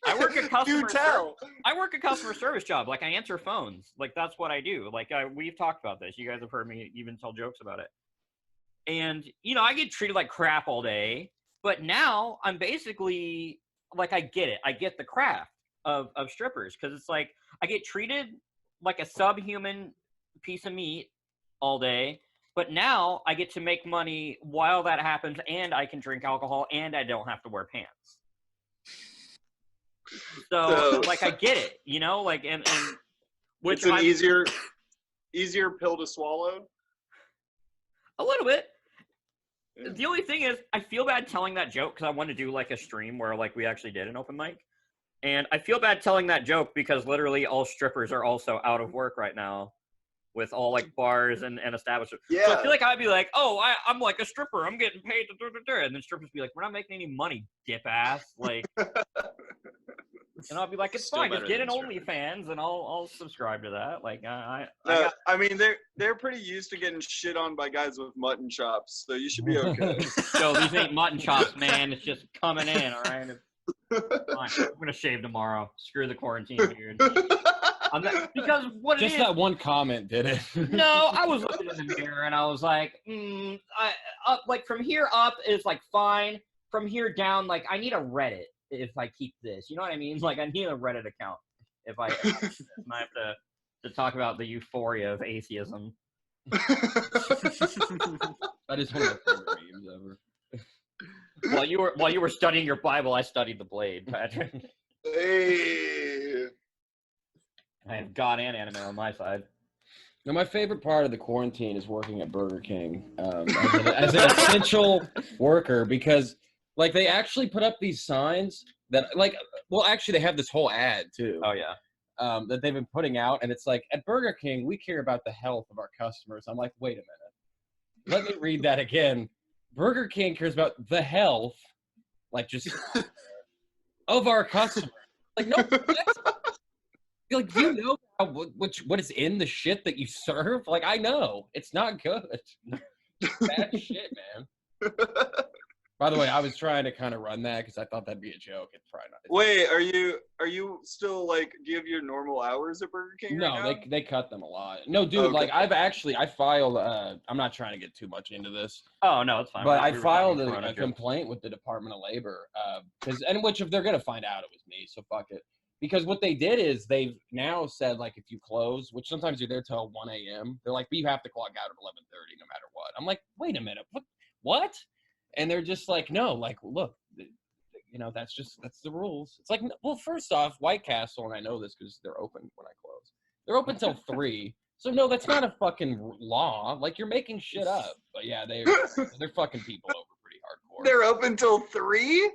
I work a customer. You tell. I work a customer service job. Like, I answer phones. Like, that's what I do. Like, we've talked about this. You guys have heard me even tell jokes about it. And I get treated like crap all day. But now I'm basically like, I get it. I get the craft of strippers, because it's like I get treated like a subhuman piece of meat all day. But now I get to make money while that happens, and I can drink alcohol, and I don't have to wear pants. So like, I get it, like, and which it's an easier pill to swallow. A little bit. Yeah. The only thing is, I feel bad telling that joke, because I want to do like a stream where like we actually did an open mic, and I feel bad telling that joke because literally all strippers are also out of work right now, with all like bars and establishments. Yeah. So I feel like I'd be like, oh, I'm like a stripper, I'm getting paid to, and then strippers be like, we're not making any money, dip ass, like. And I'll be like, it's fine, just get an OnlyFans, and I'll subscribe to that. Like, I mean, they're pretty used to getting shit on by guys with mutton chops, so you should be okay. So these ain't mutton chops, man. It's just coming in, all right? Fine. I'm gonna shave tomorrow. Screw the quarantine period. Because what just it is, that one comment did it. No, I was looking in the mirror and I was like, like from here up is like fine. From here down, like I need a Reddit if I keep this. You know what I mean? Like I need a Reddit account if I have to talk about the euphoria of atheism. That is one of my favorite memes ever. While you were studying your Bible, I studied the Blade, Patrick. Hey. I have God and anime on my side. Now, my favorite part of the quarantine is working at Burger King as an essential worker, because, like, they actually put up these signs that, like, well, actually, they have this whole ad, too. Oh, yeah. That they've been putting out, and it's like, at Burger King, we care about the health of our customers. I'm like, wait a minute. Let me read that again. Burger King cares about the health, like, just of our customers. Like, no, like, do you know what is in the shit that you serve? Like, I know. It's not good. Bad shit, man. By the way, I was trying to kind of run that because I thought that'd be a joke. It's probably not. Wait, are you still, like, do you have your normal hours at Burger King right now? they cut them a lot. No, dude, okay. Like, I filed, I'm not trying to get too much into this. Oh, no, it's fine. But I filed a complaint with the Department of Labor, which if they're going to find out it was me, so fuck it. Because what they did is they've now said, like, if you close, which sometimes you're there till 1 a.m., they're like, but you have to clock out at 11:30 no matter what. I'm like, wait a minute, what? And they're just like, no, like, look, that's the rules. It's like, well, first off, White Castle, and I know this because they're open when I close. They're open till 3. So, no, that's not a fucking law. Like, you're making shit up. But, yeah, they're fucking people over pretty hardcore. They're open till 3?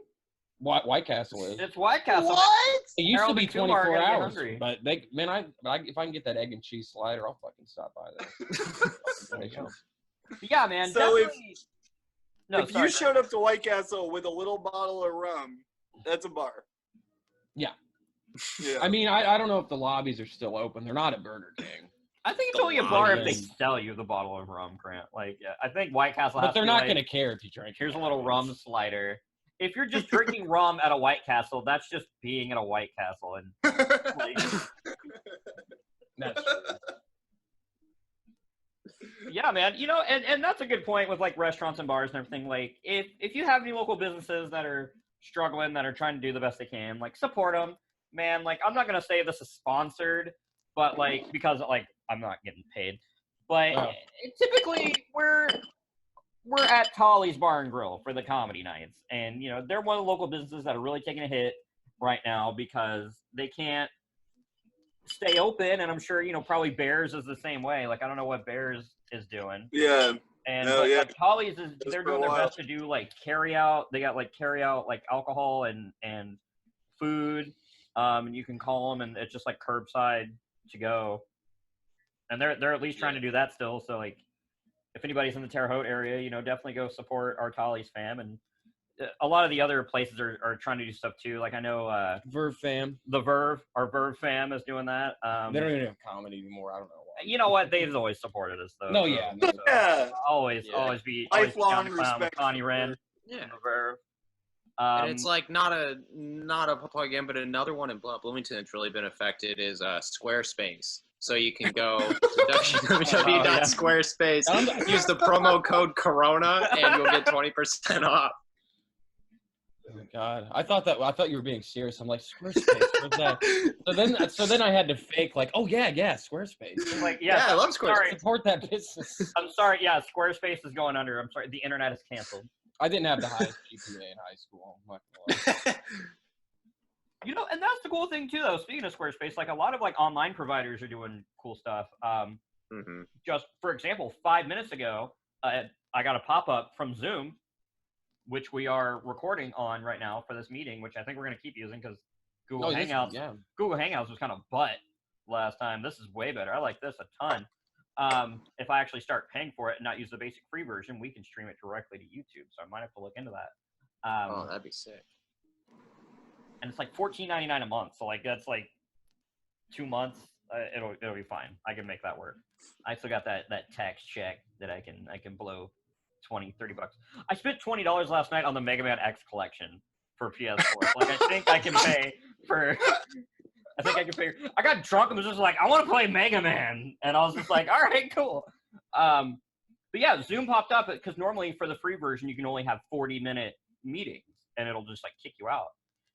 White Castle is. It's White Castle. What? It used to be 24 hours. But if I can get that egg and cheese slider, I'll fucking stop by there. Yeah, man. So if you showed up to White Castle with a little bottle of rum, that's a bar. Yeah. I mean, I don't know if the lobbies are still open. They're not at Burger King. I think it's only a bar if they sell you the bottle of rum, Grant. Like, I think White Castle has But they're to not like, going to care if you drink. Here's a little rum slider. If you're just drinking rum at a White Castle, that's just being at a White Castle. And like, that's true. Yeah, man. And that's a good point with like restaurants and bars and everything. Like, if you have any local businesses that are struggling, that are trying to do the best they can, like, support them, man. Like, I'm not gonna say this is sponsored, but like, because like I'm not getting paid, but typically we're at Tolly's Bar and Grill for the comedy nights, and they're one of the local businesses that are really taking a hit right now because they can't stay open, and I'm sure probably Bears is the same way. Like, I don't know what Bears is doing. Yeah. And like Holly's they're doing their best to do like carry out. They got like carry out like alcohol and food. And you can call them, and it's just like curbside to go. And they're at least trying to do that still. So like, if anybody's in the Terre Haute area, definitely go support our Tolly's fam. And a lot of the other places are trying to do stuff too. Like, I know Verve fam. Our Verve fam is doing that. They don't even have comedy anymore. I don't know why. You know what? They've always supported us though. No, yeah. So always be lifelong respect. Connie Wren. Yeah. Verve. And it's like not a public again, but another one in Bloomington that's really been affected is Squarespace. So you can go to www.squarespace, use the promo code Corona, and you'll get 20% off. Oh my God, I thought you were being serious. I'm like, Squarespace, what's that? So then I had to fake like, oh yeah, Squarespace. I'm like, Yeah, I love Squarespace. Sorry. Support that business. I'm sorry. Yeah, Squarespace is going under. I'm sorry. The internet is canceled. I didn't have the highest GPA in high school. I'm not gonna lie. You know, and that's the cool thing too, though. Speaking of Squarespace, like a lot of like online providers are doing cool stuff. Just for example, 5 minutes ago, I got a pop-up from Zoom, which we are recording on right now for this meeting, which I think we're going to keep using because Google Hangouts was kind of butt last time. This is way better. I like this a ton. If I actually start paying for it and not use the basic free version, we can stream it directly to YouTube. So I might have to look into that. Oh, that'd be sick. And it's like $14.99 a month. So like that's like 2 months. It'll be fine. I can make that work. I still got that tax check that I can blow $20-$30. I spent $20 last night on the Mega Man X collection for PS4. Like I think I can pay for. I got drunk and was just like, I want to play Mega Man, and I was just like, all right, cool. But yeah, Zoom popped up because normally for the free version you can only have 40-minute meetings, and it'll just like kick you out.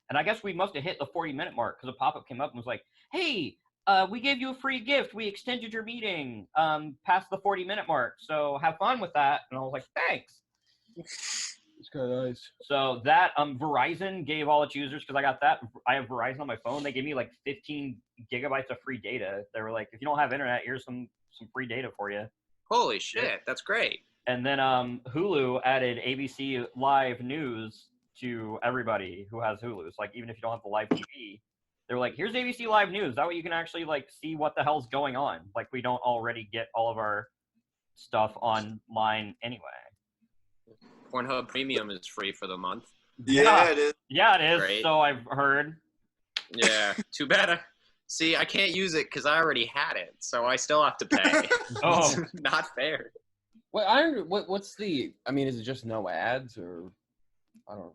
And I guess we must have hit the 40-minute mark because a pop-up came up and was like, hey, we gave you a free gift. We extended your meeting past the 40-minute mark. So have fun with that. And I was like, thanks. It's kind of nice. So that Verizon gave all its users, because I got that. I have Verizon on my phone. They gave me like 15 gigabytes of free data. They were like, if you don't have internet, here's some free data for you. Holy shit, that's great. And then Hulu added ABC Live News to everybody who has Hulu. So like even if you don't have the live TV, they're like, here's ABC Live News. That way you can actually like see what the hell's going on. Like we don't already get all of our stuff online anyway. Pornhub Premium is free for the month. Yeah, it is. Yeah, it is. Great. So I've heard. Yeah, too bad. See, I can't use it because I already had it, so I still have to pay. Oh, It's not fair. What's the? I mean, is it just no ads or? I don't know.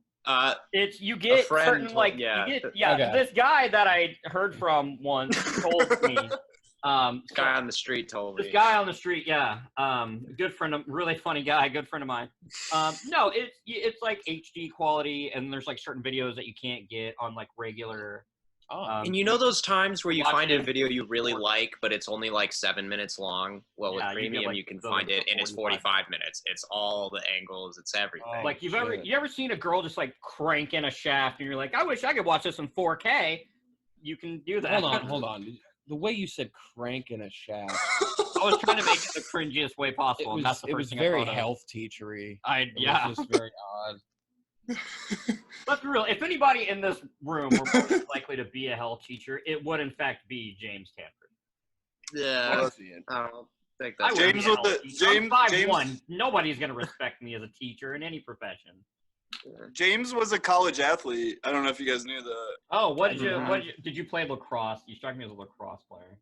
It's you get certain like okay. This guy that I heard from once told me. This guy on the street told me. This guy on the street, yeah. Good friend of, really funny guy, good friend of mine. No, it's like HD quality, and there's like certain videos that you can't get on like regular. And you know those times where you find a video you really like, but it's only like 7 minutes long? Well, with premium, you can find it, and it's 45 minutes. It's all the angles. It's everything. Like you ever seen a girl just like cranking a shaft, and you're like, I wish I could watch this in 4K. You can do that. Hold on. The way you said crank in a shaft. I was trying to make it the cringiest way possible. It was very health teachery. It was just very odd. Let's be real. If anybody in this room were most likely to be a health teacher, it would in fact be James Tanford. Yeah, I don't think that's James was I'm 5'1". Nobody's gonna respect me as a teacher in any profession. James was a college athlete. I don't know if you guys knew that. Oh, did you play lacrosse? You struck me as a lacrosse player.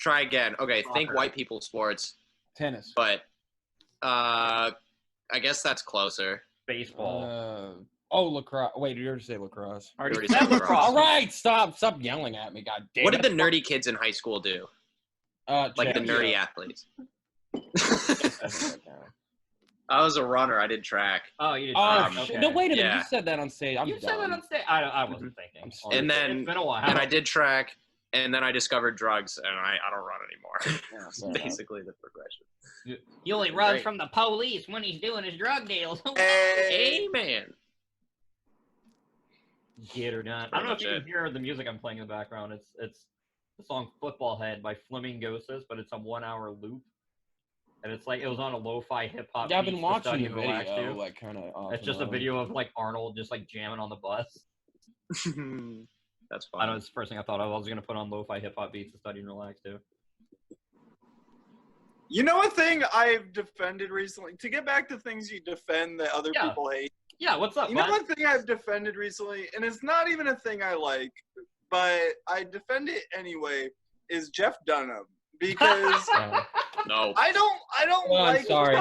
Try again. Okay, think white people sports. Tennis. But I guess that's closer. Baseball. Lacrosse. Wait, did you already say lacrosse? I already said lacrosse. All right, stop yelling at me, god damn. What did the nerdy kids in high school do? Like the nerdy athletes. I was a runner. I did track. Oh, you did track. Okay. No, wait a minute. You said that on stage. You said that on stage. I wasn't thinking. And then, it's been a while. And I did track, and then I discovered drugs, and I don't run anymore. That's basically the progression. He only runs from the police when he's doing his drug deals. Hey, man. Get her done. I don't know if you can hear the music I'm playing in the background. It's the song Football Head by Flamingoses, but it's a 1 hour loop. And it's like, it was on a lo-fi hip-hop. Yeah, I've been watching the video, like, kind of. It's just a video of, like, Arnold just, like, jamming on the bus. That's fun. I know, it's the first thing I thought of. I was going to put on lo-fi hip-hop beats to study and relax, too. You know a thing I've defended recently? To get back to things you defend that other people hate. Yeah, what's up, You know one thing I've defended recently, and it's not even a thing I like, but I defend it anyway, is Jeff Dunham. Because no, I don't like. I'm sorry.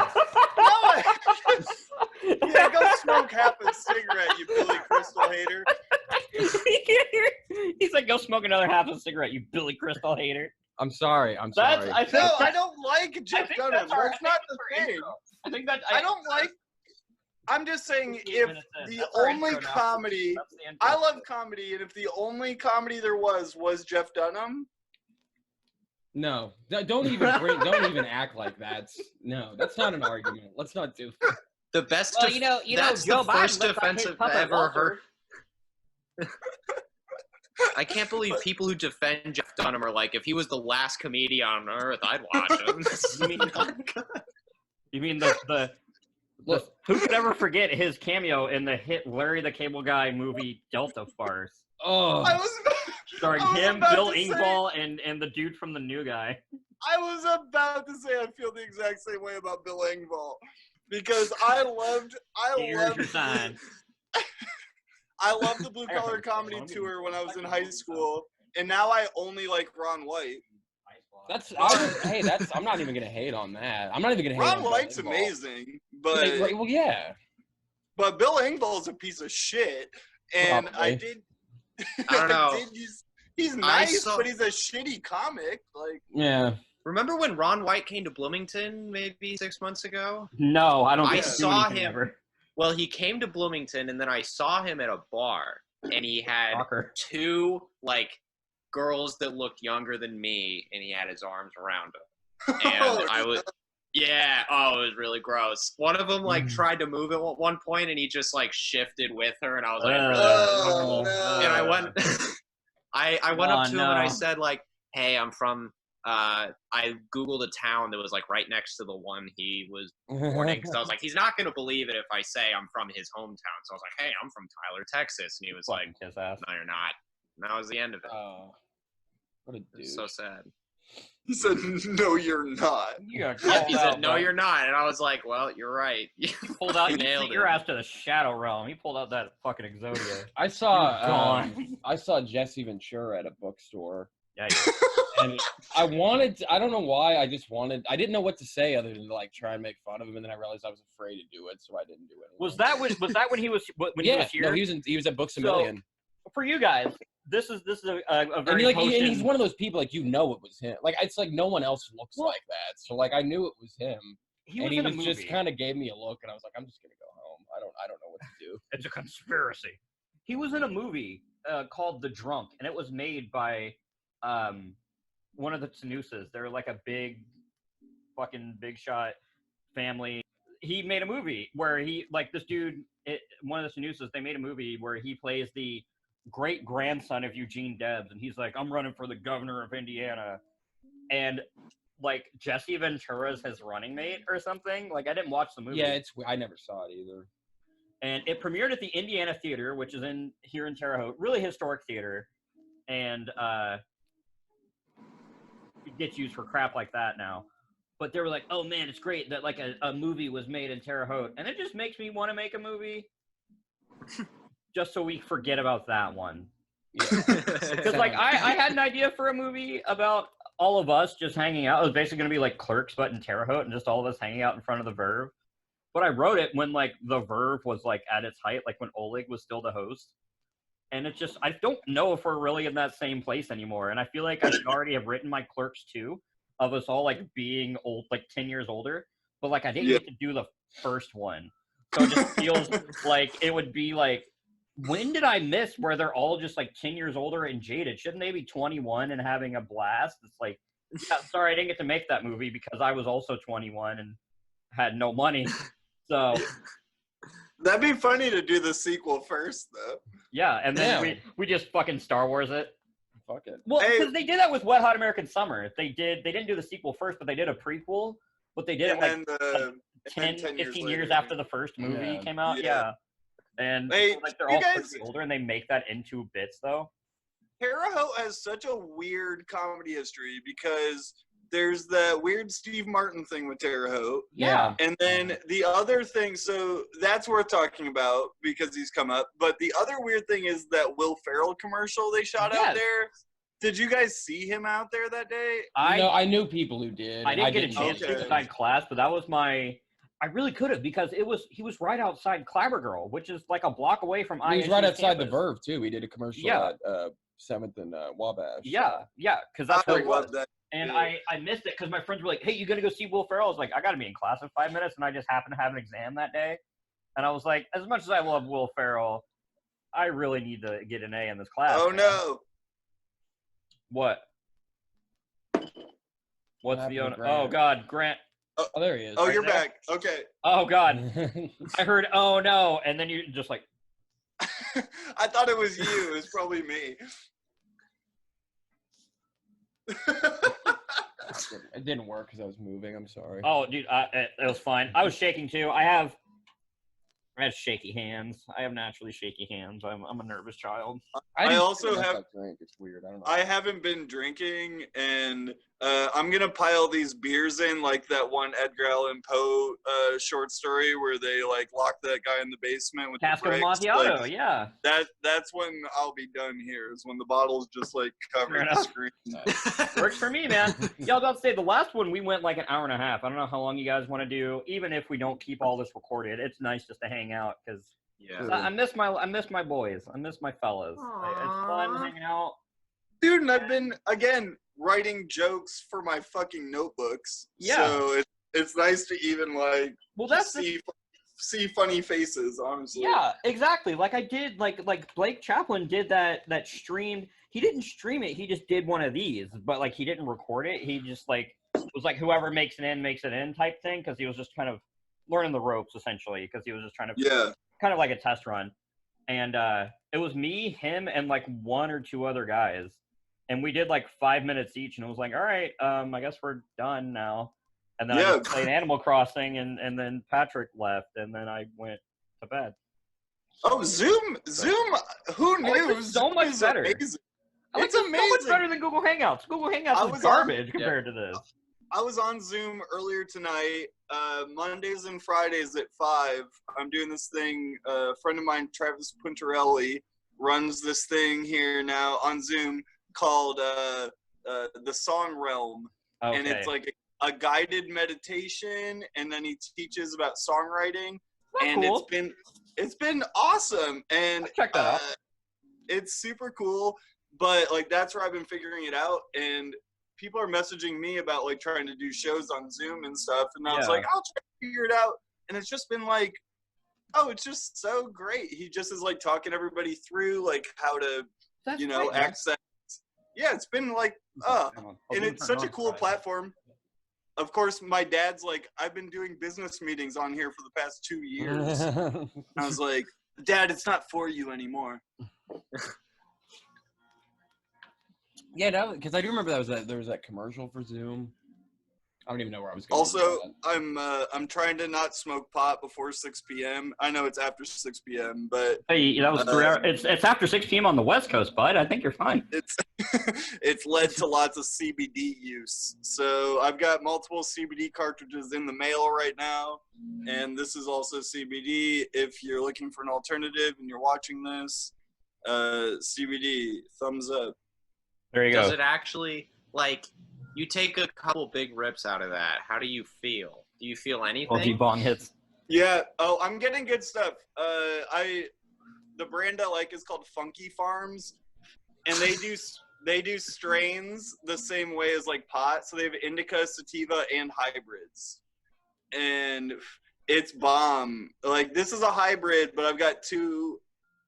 Yeah, go smoke half a cigarette, you Billy Crystal hater. He's like, go smoke another half a cigarette, you Billy Crystal hater. I'm sorry. sorry. I don't like Jeff Dunham. That's not the thing. I think that I don't like. I'm just saying, if the only comedy, I love comedy, and if the only comedy there was Jeff Dunham. No, don't even act like that. No, that's not an argument. Let's not do that. The best. Well, that's Joe the first Biden defensive I've ever heard. I can't believe people who defend Jeff Dunham are like, if he was the last comedian on earth, I'd watch him. You mean the who could ever forget his cameo in the hit Larry the Cable Guy movie Delta Farce? Oh, starring him, Bill Engvall, and the dude from The New Guy. I was about to say I feel the exact same way about Bill Engvall because I loved the Blue Collar Comedy Tour when I was in high school, and now I only like Ron White. I'm not even gonna hate on that. I'm not even gonna hate Ron on White's amazing, but well, yeah. But Bill Engvall's a piece of shit, and Probably. I don't know. He's nice, but he's a shitty comic. Like, yeah. Remember when Ron White came to Bloomington maybe 6 months ago? No, I don't. I saw him. Ever. Well, he came to Bloomington, and then I saw him at a bar, and he had two girls that looked younger than me, and he had his arms around them. And I was, it was really gross. One of them tried to move at one point, and he just shifted with her, and I was like, really uncomfortable. No. And I went, I went up to him and I said hey, I'm from. I Googled a town that was right next to the one he was born in, because I was like, he's not going to believe it if I say I'm from his hometown. So I was like, hey, I'm from Tyler, Texas. And he was like, his ass. No, you're not. And that was the end of it. What a dude. So sad. He said, no, you're not. He said, no, you're not. And I was like, well, you're right. You pulled out your ass to the Shadow Realm. He pulled out that fucking Exodia. I saw Jesse Ventura at a bookstore. Yeah, and I don't know why, I didn't know what to say other than try and make fun of him, and then I realized I was afraid to do it, so I didn't do it. Was that when he was he was here? No, he was at Books A Million. For you guys, this is a very and he's one of those people it was him. It's no one else looks like that. So I knew it was him. He just kind of gave me a look, and I was like, I'm just gonna go home. I don't know what to do. It's a conspiracy. He was in a movie called The Drunk, and it was made by one of the Tanusas. They're a big shot family. He made a movie where he this dude, one of the Tanusas, they made a movie where he plays the great grandson of Eugene Debs, and he's like, I'm running for the governor of Indiana, and Jesse Ventura's his running mate or something. I didn't watch the movie. Yeah, I never saw it either. And it premiered at the Indiana Theater, which is here in Terre Haute, really historic theater, and it gets used for crap like that now. But they were like, oh man, it's great that a movie was made in Terre Haute, and it just makes me want to make a movie. Just so we forget about that one. Because I had an idea for a movie about all of us just hanging out. It was basically going to be Clerks, but in Terre Haute, and just all of us hanging out in front of the Verve. But I wrote it when the Verve was at its height, when Oleg was still the host. And it's just, I don't know if we're really in that same place anymore. And I feel like I should already have written my Clerks 2 of us all being old, 10 years older. But I didn't get to do the first one. So it just feels like it would be when did I miss where they're all just 10 years older and jaded? Shouldn't they be 21 and having a blast? It's yeah, sorry, I didn't get to make that movie because I was also 21 and had no money. So that'd be funny to do the sequel first, though. Yeah, and then we just fucking Star Wars it. Fuck it. Well, because they did that with Wet Hot American Summer. They didn't do the sequel first, but they did a prequel. But they did it 10, 15 years after the first movie came out. Yeah. And they're all pretty older, and they make that into bits, though. Terre Haute has such a weird comedy history because there's that weird Steve Martin thing with Terre Haute. Yeah. And then the other thing, so that's worth talking about because he's come up. But the other weird thing is that Will Ferrell commercial they shot out there. Did you guys see him out there that day? I knew people who did. I didn't get a chance to because I had class, but that was I really could have because he was right outside Clabber Girl, which is like a block away from He was right outside campus. the Verve too. He did a commercial at 7th and Wabash. Yeah, because that's where it was. that. And I missed it because my friends were like, "Hey, you gonna go see Will Ferrell?" I was like, "I gotta be in class in 5 minutes," and I just happened to have an exam that day. And I was like, as much as I love Will Ferrell, I really need to get an A in this class. Oh man. no! What? What's happened the to owner? Grant? Oh God, Grant. Oh, there he is. Oh, Right you're there? back. Okay. Oh God, I heard. Oh no, and then you just like. I thought it was you. It was probably me. It didn't work because I was moving. I'm sorry. Oh, dude, it was fine. I was shaking too. I have shaky hands. I have naturally shaky hands. I'm a nervous child. I also have. Drink. It's weird. I don't know. I haven't been drinking, and I'm gonna pile these beers in, like that one Edgar Allan Poe short story where they like lock that guy in the basement with Cask the of bricks. Amontillado, Like, yeah. that's when I'll be done here. Is when the bottle's just like covering the screen. Works for me, man. Yeah, I was about to say the last one we went like an hour and a half. I don't know how long you guys want to do. Even if we don't keep all this recorded, it's nice just to hang out because I miss my boys. I miss my fellas. It's fun hanging out. Dude, and I've been again writing jokes for my fucking notebooks. Yeah. So it's nice to even like see funny faces, honestly. Yeah, exactly. Like I did, like Blake Chaplin did that streamed. He didn't stream it. He just did one of these, but like he didn't record it. He just like was like whoever makes it in type thing because he was just kind of learning the ropes essentially because he was just trying to kind of like a test run. And it was me, him, and like one or two other guys. And we did like 5 minutes each, and it was like, all right, I guess we're done now. And then I just played Animal Crossing, and then Patrick left, and then I went to bed. Oh, Zoom! Who knew? It's so much better. Amazing. It's amazing. So much better than Google Hangouts. Google Hangouts is garbage compared to this. I was on Zoom earlier tonight, Mondays and Fridays at 5. I'm doing this thing. A friend of mine, Travis Puntarelli, runs this thing here now on Zoom called The Song Realm. Okay. And it's like a guided meditation, and then he teaches about songwriting. That's and cool. it's been awesome. And check that out. It's super cool, but like that's where I've been figuring it out. And people are messaging me about like trying to do shows on Zoom and stuff, and I was like, I'll try to figure it out. And it's just been like, oh, it's just so great. He just is like talking everybody through like how to, access. Yeah, it's been like, and it's such a cool platform. Of course, my dad's like, I've been doing business meetings on here for the past 2 years. I was like, Dad, it's not for you anymore. Yeah, because I do remember there was that commercial for Zoom. I don't even know where I was going. Also, I'm trying to not smoke pot before 6 p.m. I know it's after 6 p.m., but hey, that was 3 hours. It's after 6 p.m. on the West Coast, bud. I think you're fine. It's led to lots of CBD use. So I've got multiple CBD cartridges in the mail right now, and this is also CBD. If you're looking for an alternative and you're watching this, CBD, thumbs up. There you go. Does it actually like? You take a couple big rips out of that. How do you feel? Do you feel anything? OG bong hits. Yeah. Oh, I'm getting good stuff. The brand I like is called Funky Farms, and they do strains the same way as like pot. So they have indica, sativa, and hybrids, and it's bomb. Like this is a hybrid, but I've got 2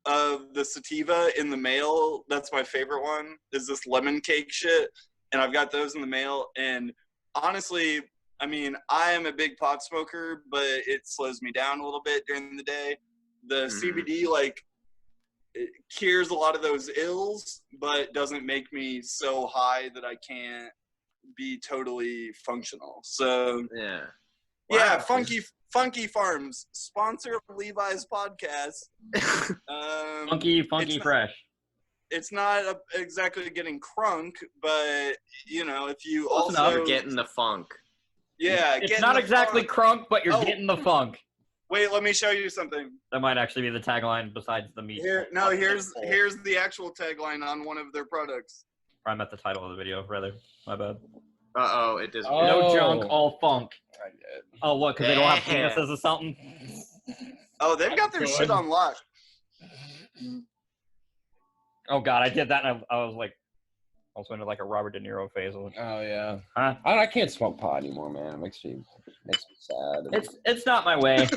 of the sativa in the mail. That's my favorite one. Is this lemon cake shit. And I've got those in the mail. And honestly, I mean, I am a big pot smoker, but it slows me down a little bit during the day. The CBD, like, it cures a lot of those ills, but doesn't make me so high that I can't be totally functional. So, yeah, Funky Farms, sponsor Levi's podcast. Funky fresh. It's not exactly getting crunk, but if you Close also you're getting the funk. Yeah, it's not exactly crunk, but you're getting the funk. Wait, let me show you something. That might actually be the tagline besides the meat. Here's the actual tagline on one of their products. I'm at the title of the video, rather. My bad. Uh-oh, it doesn't. No junk, all funk. Oh, what? Because they don't have penises or something? Oh, they've got their shit on lock. Oh God, I did that, and I was like, also into like a Robert De Niro phase. Oh yeah. Huh? I can't smoke pot anymore, man. It makes me sad. It's not my way. It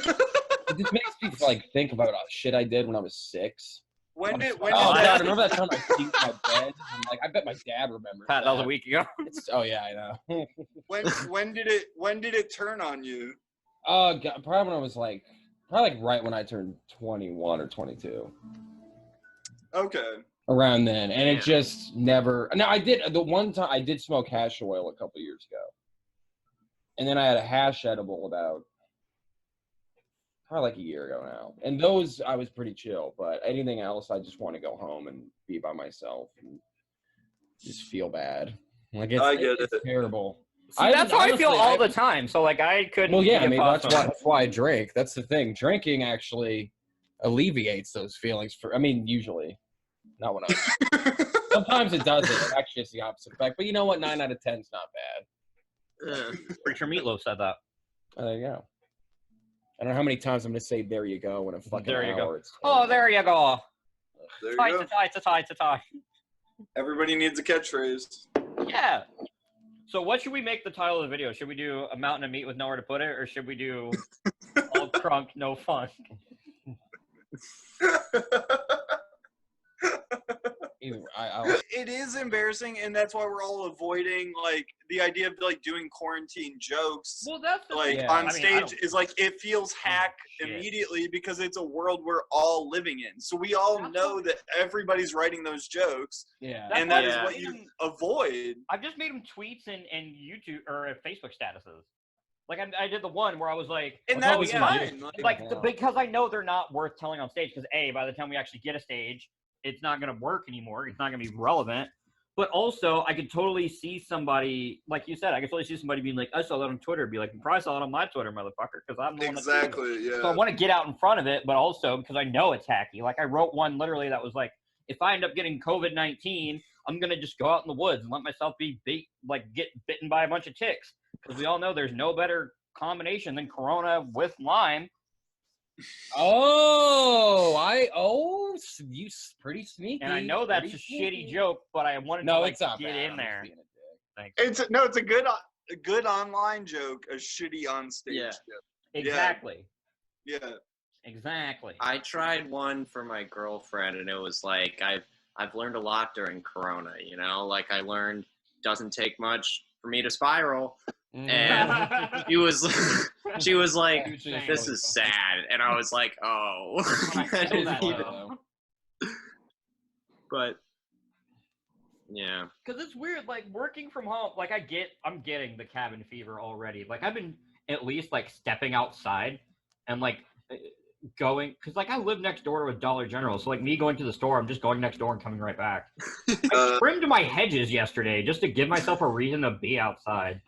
just makes me like think about shit I did when I was 6. When did God, remember that time I peed my bed? I'm like, I bet my dad remembers. Pat, that was a week ago. Oh yeah, I know. when did it turn on you? God, probably when I was like right when I turned 21 or 22. Okay. Around then, and it just never. Now I did the one time I did smoke hash oil a couple years ago, and then I had a hash edible about probably like a year ago now, and those I was pretty chill. But anything else, I just want to go home and be by myself and just feel bad. Like it's terrible. See, that's how I feel all the time. So like I couldn't. Well, yeah, I mean that's why I drink. That's the thing. Drinking actually alleviates those feelings. Usually. Not when sometimes it doesn't. It actually has the opposite effect. But you know what? 9 out of 10 is not bad. Pretty sure Meatloaf said that. There you go. I don't know how many times I'm going to say "there you go" in a fucking there you hour. Go. Oh, there you go. There you go. It's a tie. Everybody needs a catchphrase. Yeah. So what should we make the title of the video? Should we do a mountain of meat with nowhere to put it, or should we do all crunk, no fun? It is embarrassing, and that's why we're all avoiding like the idea of like doing quarantine jokes. Well, that's on stage is like it feels hack immediately because it's a world we're all living in. So we all know that everybody's writing those jokes. Yeah, and that is what you avoid. I've just made them tweets and YouTube or Facebook statuses. Like I did the one where I was like, and that was fine. Because I know they're not worth telling on stage. Because by the time we actually get a stage, it's not going to work anymore. It's not going to be relevant. But also, I could totally see somebody, like you said, I could totally see somebody being like, I saw that on Twitter. Be like, you probably saw it on my Twitter, motherfucker, because I'm the one exactly, yeah. So I want to get out in front of it, but also because I know it's hacky. Like I wrote one literally that was like, if I end up getting COVID-19, I'm going to just go out in the woods and let myself be get bitten by a bunch of ticks. Because we all know there's no better combination than Corona with Lyme. You pretty sneaky. And I know that's a shitty joke, but I wanted to get in there. It's a good online joke, a shitty on stage joke. Exactly. Yeah. Exactly. I tried one for my girlfriend, and it was like I've learned a lot during Corona. You know, like I learned doesn't take much for me to spiral. And she was like, "This is sad," and I was like, "Oh." But yeah, because it's weird, like working from home. Like I'm getting the cabin fever already. Like I've been at least like stepping outside and like going, because like I live next door with Dollar General, so like me going to the store, I'm just going next door and coming right back. I trimmed my hedges yesterday just to give myself a reason to be outside.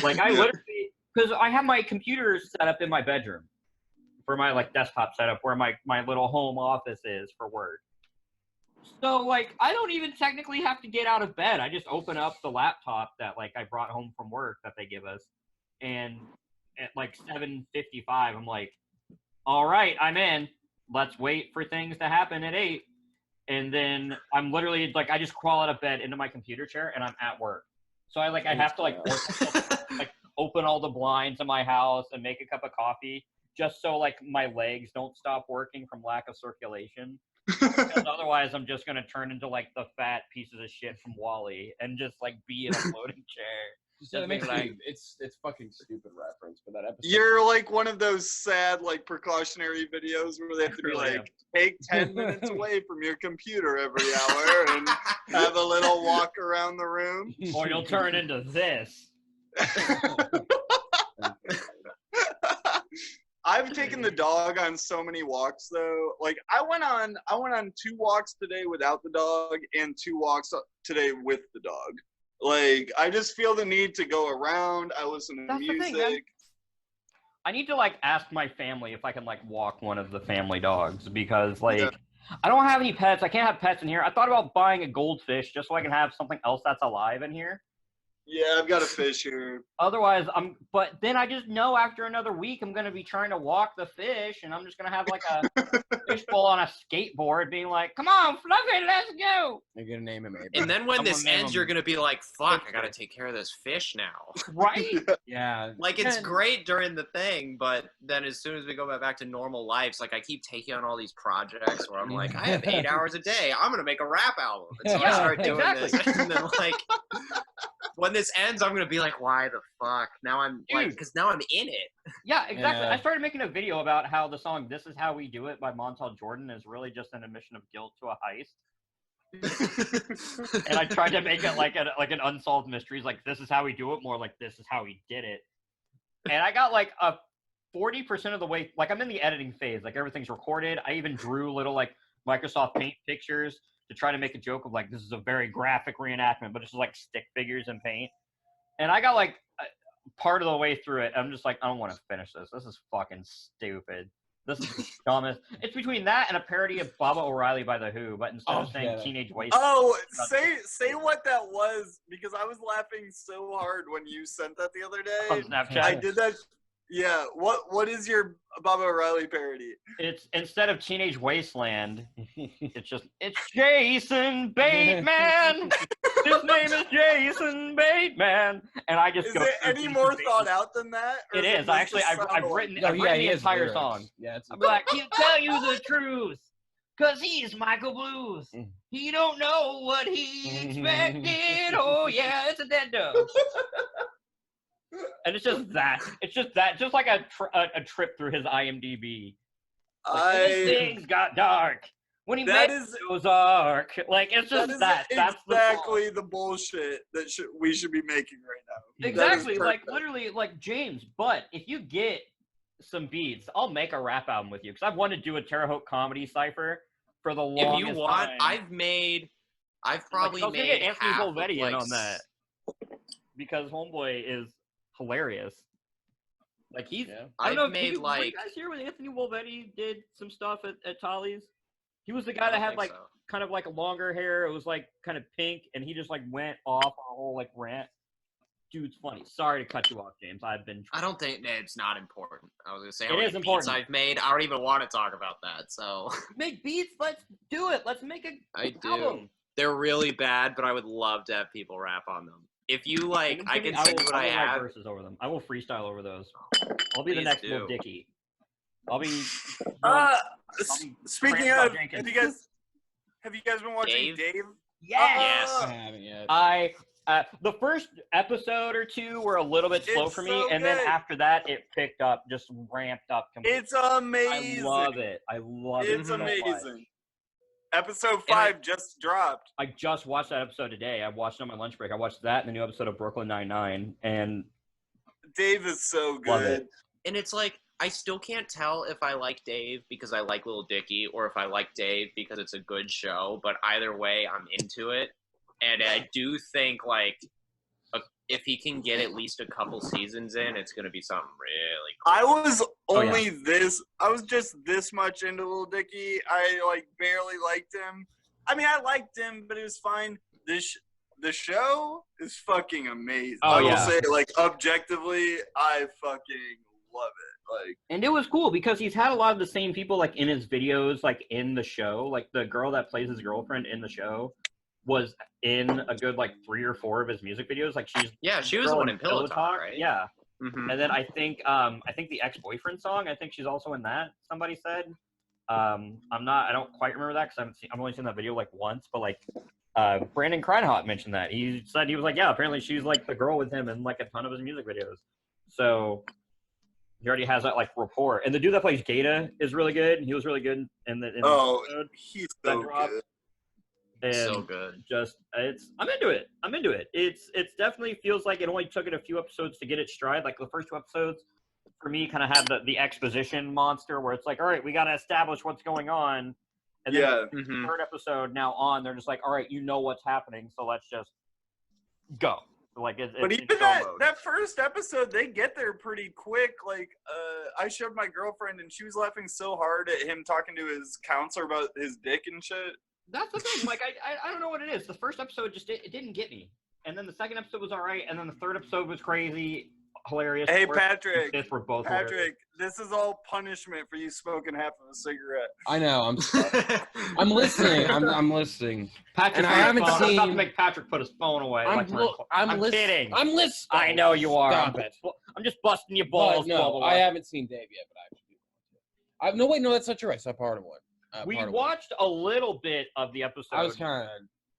Like I literally, because I have my computer set up in my bedroom for my like desktop setup where my little home office is for work. So like I don't even technically have to get out of bed. I just open up the laptop that like I brought home from work that they give us, and at like 7:55, I'm like, all right, I'm in. Let's wait for things to happen at 8. And then I'm literally like, I just crawl out of bed into my computer chair and I'm at work. So I have to open all the blinds in my house and make a cup of coffee just so like my legs don't stop working from lack of circulation. Because otherwise I'm just going to turn into like the fat pieces of shit from WALL-E and just like be in a floating chair. So it makes it's fucking stupid reference, but that episode. You're like one of those sad like precautionary videos where they have to be like, take 10 minutes away from your computer every hour and have a little walk around the room. Or you'll turn into this. I've taken the dog on so many walks though. Like I went on 2 walks today without the dog and 2 walks today with the dog. Like, I just feel the need to go around. I listen to music. The thing, I need to, like, ask my family if I can, like, walk one of the family dogs. Because, like, I don't have any pets. I can't have pets in here. I thought about buying a goldfish just so I can have something else that's alive in here. Yeah, I've got a fish here. Otherwise, but then I just know after another week I'm going to be trying to walk the fish, and I'm just going to have like a fishbowl on a skateboard being like, come on, Fluffy, let's go. You're going to name him Abraham. And then when I'm this gonna name ends, him you're going to be like, fuck, I got to take care of this fish now. Right? Yeah. Like, it's And- great during the thing, but then as soon as we go back to normal lives, like, I keep taking on all these projects where I'm like, I have 8 hours a day. I'm going to make a rap album. And so I Yeah, start doing exactly. this. And then, like, when this ends, I'm going to be like, why the fuck? Now I'm, like, because now I'm in it. Yeah, exactly. Yeah. I started making a video about how the song "This Is How We Do It" by Montel Jordan is really just an admission of guilt to a heist, and I tried to make it like an unsolved mystery. It's like, this is how we do it, more like this is how we did it. And I got like a 40% of the way. Like, I'm in the editing phase. Like, everything's recorded. I even drew little like Microsoft Paint pictures to try to make a joke of like, this is a very graphic reenactment, but it's just like stick figures in paint. And I got like part of the way through it. I'm just like, I don't want to finish this. This is fucking stupid. This is the dumbest. It's between that and a parody of Baba O'Reilly by The Who, but instead of saying Teenage Waste. Oh, say what that was, because I was laughing so hard when you sent that the other on day. Snapchat. I did that. Yeah. What is your Baba O'Reilly parody? It's instead of Teenage Wasteland, it's Jason Bateman. His name is Jason Bateman, and I just Is go. it any more thought out than that? Or It is. does Actually, just I've sound written like- I've written he the has entire lyrics. song. Yeah, it's I'm like, he'll tell you the truth, cause he's Michael Blues. He don't know what he expected. Oh yeah, it's a dead dog. And it's just that. It's just that. Just like a trip through his IMDb. Like, things got dark when he That met is- Ozark. Like, it's That just is that. That's exactly the bullshit that we should be making right now. exactly. That is Like, perfect. literally, like, James. But if you get some beats, I'll make a rap album with you, because I've wanted to do a Terre Haute comedy cipher for the longest If you want, time. I've probably I was gonna made get Anthony half of, Volvetti like, in on that, because Homeboy is hilarious. Like, he's. Yeah. I don't know. I've Were made you like guys here when Anthony Volvetti did some stuff at Tolly's? He was the guy that had like kind of like longer hair. It was like kind of pink, and he just like went off on a whole like rant. Dude's funny. Sorry to cut you off, James. I've been. I don't think it's not important. I was gonna say It how many is beats important. I've made. I don't even want to talk about that. So Make beats. Let's do it. Let's make a I do. album. They're really bad, but I would love to have people rap on them. If you like, I can send you what I will write have. verses over them. I will freestyle over those. I'll be the Please next do. Lil Dicky. I'll be. Speaking Cranshaw of, Jenkins. have you guys been watching Dave. Dave? Yes. I haven't yet. The first episode or two were a little bit slow It's for me, so and then good. after that, it picked up, just ramped up completely. It's amazing. I love it. I love it. It's so much. amazing. Episode 5 just dropped. I just watched that episode today. I watched it on my lunch break. I watched that and the new episode of Brooklyn Nine-Nine, and Dave is so love good. it. And it's like, I still can't tell if I like Dave because I like Lil Dicky or if I like Dave because it's a good show. But either way, I'm into it. And I do think, like, if he can get at least a couple seasons in, it's going to be something really cool. I was just this much into Lil Dicky. I like barely liked him. I mean, I liked him, but it was fine. The show is fucking amazing. Oh, I will yeah. say, like, objectively, I fucking love it. Like, And it was cool because he's had a lot of the same people like in his videos, like in the show. Like the girl that plays his girlfriend in the show was in a good like 3 or 4 of his music videos. Like She was the one in Pillow Talk, right? Yeah. Mm-hmm. And then I think the ex-boyfriend song, I think she's also in that, somebody said. I don't quite remember that because I've only seen that video like once, but like Brandon Kreinhot mentioned that. He said he was like, yeah, apparently she's like the girl with him in like a ton of his music videos. So he already has that like rapport. And the dude that plays Gata is really good. He was really good in the episode. he's so dropped. good. And So good. I'm into it. It's definitely feels like it only took it a few episodes to get it stride. Like the first 2 episodes for me kind of had the exposition monster where it's like, all right, we got to establish what's going on. And then Yeah. the 3rd episode now on, they're just like, all right, you know what's happening, so let's just go. Like But it's even go mode. that first episode, they get there pretty quick. Like, I showed my girlfriend, and she was laughing so hard at him talking to his counselor about his dick and shit. That's the thing. Like I don't know what it is. The first episode it didn't get me. and then the second episode was all right, and then the third episode was crazy, hilarious. Hey, Fourth and Patrick. fifth were both hilarious. Patrick, this is all punishment for you smoking half of a cigarette. I know. I'm listening. I'm listening. Patrick, And I haven't I'm about to seen- make Patrick put his phone away. I'm kidding. I'm listening. I know you are. Stop it. I'm just busting your balls. But no, I haven't seen Dave yet, but I actually do. No, wait, no, that's not true. I saw part of one. We watched a little bit of the episode. I was kind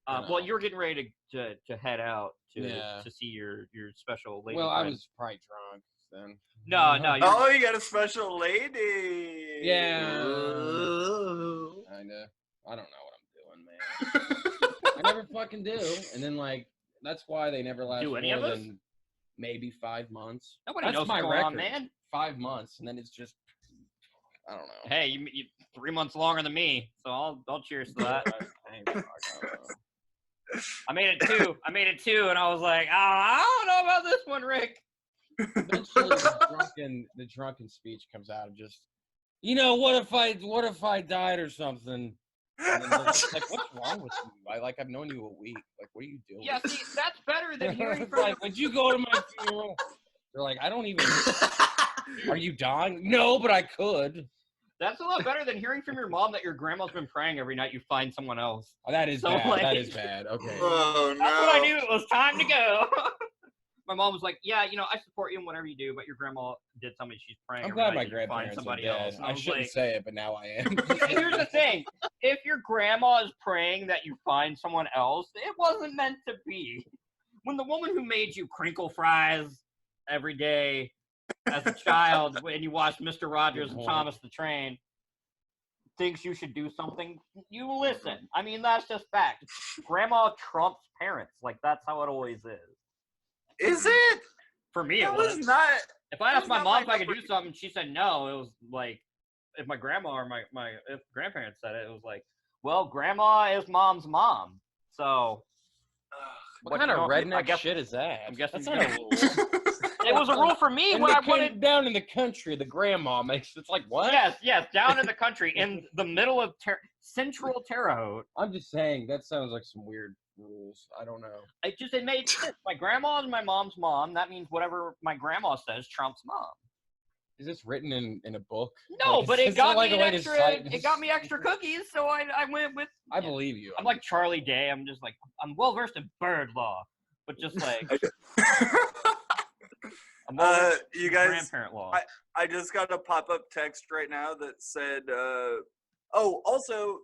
of. Well, you were getting ready to head out to see your special lady. Well, I friend. was probably drunk then. No. Oh, you got a special lady. Yeah. Ooh. Kinda. I don't know what I'm doing, man. I never fucking do. And then that's why they never last Do any more of us? than maybe 5 months. Nobody That's knows my what's going on, record. man. 5 months, and then it's just I don't know. Hey, you 3 months longer than me, so I'll cheers to that. I made it 2. And I was like, I don't know about this one, Rick. Eventually, the drunken speech comes out of just, what if I died or something? And then they're just like, what's wrong with you? I've known you a week. Like, what are you doing? Yeah, see, that's better than hearing It's from. like, would you go to my funeral? They're like, I don't even. Are you dying? No, but I could. That's a lot better than hearing from your mom that your grandma's been praying every night you find someone else. Oh, that is So, bad. like- That is bad. Okay. Oh, no. That's when I knew it was time to go. My mom was like, "Yeah, I support you in whatever you do, but your grandma did tell me she's praying." I'm every glad night my that you find grandparents are somebody dead. else. And I was shouldn't like, say it, but now I am. Here's the thing: if your grandma is praying that you find someone else, it wasn't meant to be. When the woman who made you crinkle fries every day as a child, when you watched Mr. Rogers and Thomas the Train, thinks you should do something, you listen. I mean, that's just fact. Grandma trumps parents. Like, that's how it always is. Is it? For me, That it was was. not. If I asked my not mom my if I could number. do something, she said no. It was like, if my grandma or my if grandparents said it, it was like, well, grandma is mom's mom. So, What kind of redneck I guess, shit is that? I'm guessing That's you not a gotta- rule. It was a rule for me when I wanted. Down in the country, the grandma makes it's like what? Yes, down in the country, in the middle of central Terre Haute. I'm just saying that sounds like some weird rules. I don't know. It made sense. My grandma is my mom's mom. That means whatever my grandma says trumps mom. Is this written in a book? No, Like, but is it this got like me a way to extra. cite- It got me extra cookies, so I went with. I believe you. I'm like Charlie Day. I'm just like I'm well versed in bird law, but just like I'm well versed You in guys, grandparent law. I just got a pop-up text right now that said, oh, also,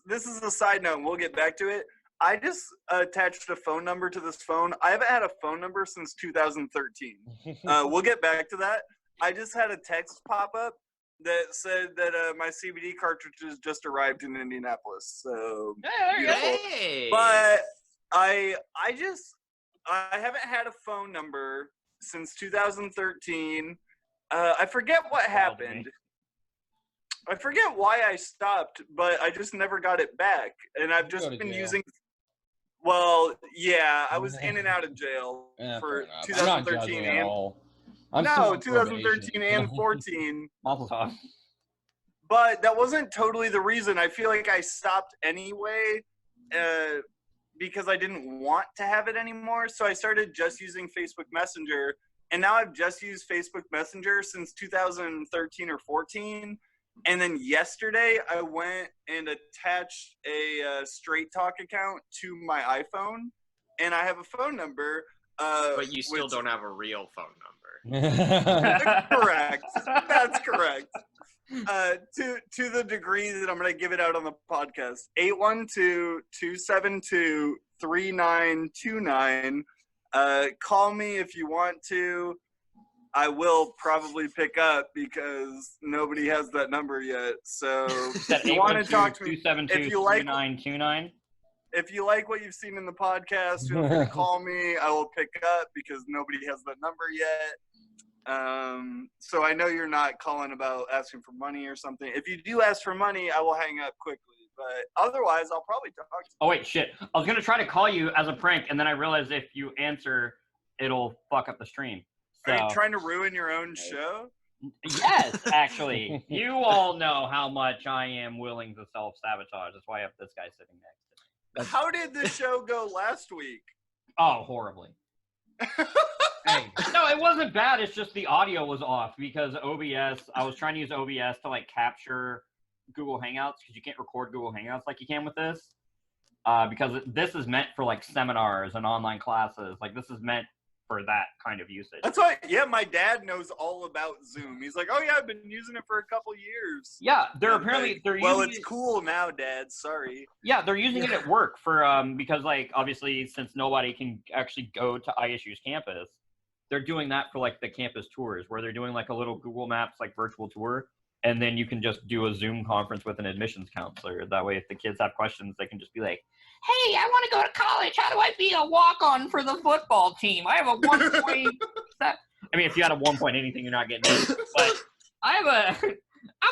this is a side note, and we'll get back to it. I just attached a phone number to this phone. I haven't had a phone number since 2013. We'll get back to that. I just had a text pop up that said that my CBD cartridges just arrived in Indianapolis. So Yeah, there you go. Hey. but I haven't had a phone number since 2013. I forget what Wild to me. happened. I forget why I stopped, but I just never got it back. And I've You just go to been jail. using. Well, yeah, I was in and out of jail Yeah, for fair enough. I'm not 2013 judging at and all. I'm still no, on 2013 probation. and 14. Mazel tov. But that wasn't totally the reason. I feel like I stopped anyway because I didn't want to have it anymore. So I started just using Facebook Messenger. And now I've just used Facebook Messenger since 2013 or 14. And then yesterday I went and attached a Straight Talk account to my iPhone. And I have a phone number. But you still which- don't have a real phone number. Correct. That's correct. To the degree that I'm going to give it out on the podcast. 812-272-3929. Call me if you want to. I will probably pick up because nobody has that number yet. So if you want to talk to me, if you like 272-3929. if you like what you've seen in the podcast, feel free to call me. I will pick up because nobody has that number yet. So I know you're not calling about asking for money or something. If you do ask for money, I will hang up quickly. But otherwise, I'll probably talk to you. Oh wait, shit! I was gonna try to call you as a prank, and then I realized if you answer, it'll fuck up the stream. So Are you trying to ruin your own show? yes, actually, you all know how much I am willing to self-sabotage. That's why I have this guy sitting next to me. How did the show go last week? Oh, horribly. Hey. No, it wasn't bad. It's just the audio was off because OBS. I was trying to use OBS to like capture Google Hangouts because you can't record Google Hangouts like you can with this. Because this is meant for like seminars and online classes. Like this is meant for that kind of usage. That's why. Yeah, my dad knows all about Zoom. He's like, oh yeah, I've been using it for a couple years. Yeah, they're And apparently like, they're well, using it's it, cool now, Dad. Sorry. Yeah, they're using it at work for because like obviously since nobody can actually go to ISU's campus, they're doing that for like the campus tours where they're doing like a little Google Maps like virtual tour, and then you can just do a Zoom conference with an admissions counselor. That way, if the kids have questions, they can just be like, "Hey, I want to go to college. How do I be a walk-on for the football team? I have a 1 point." I mean, if you had a 1 point anything, you're not getting it. But I'm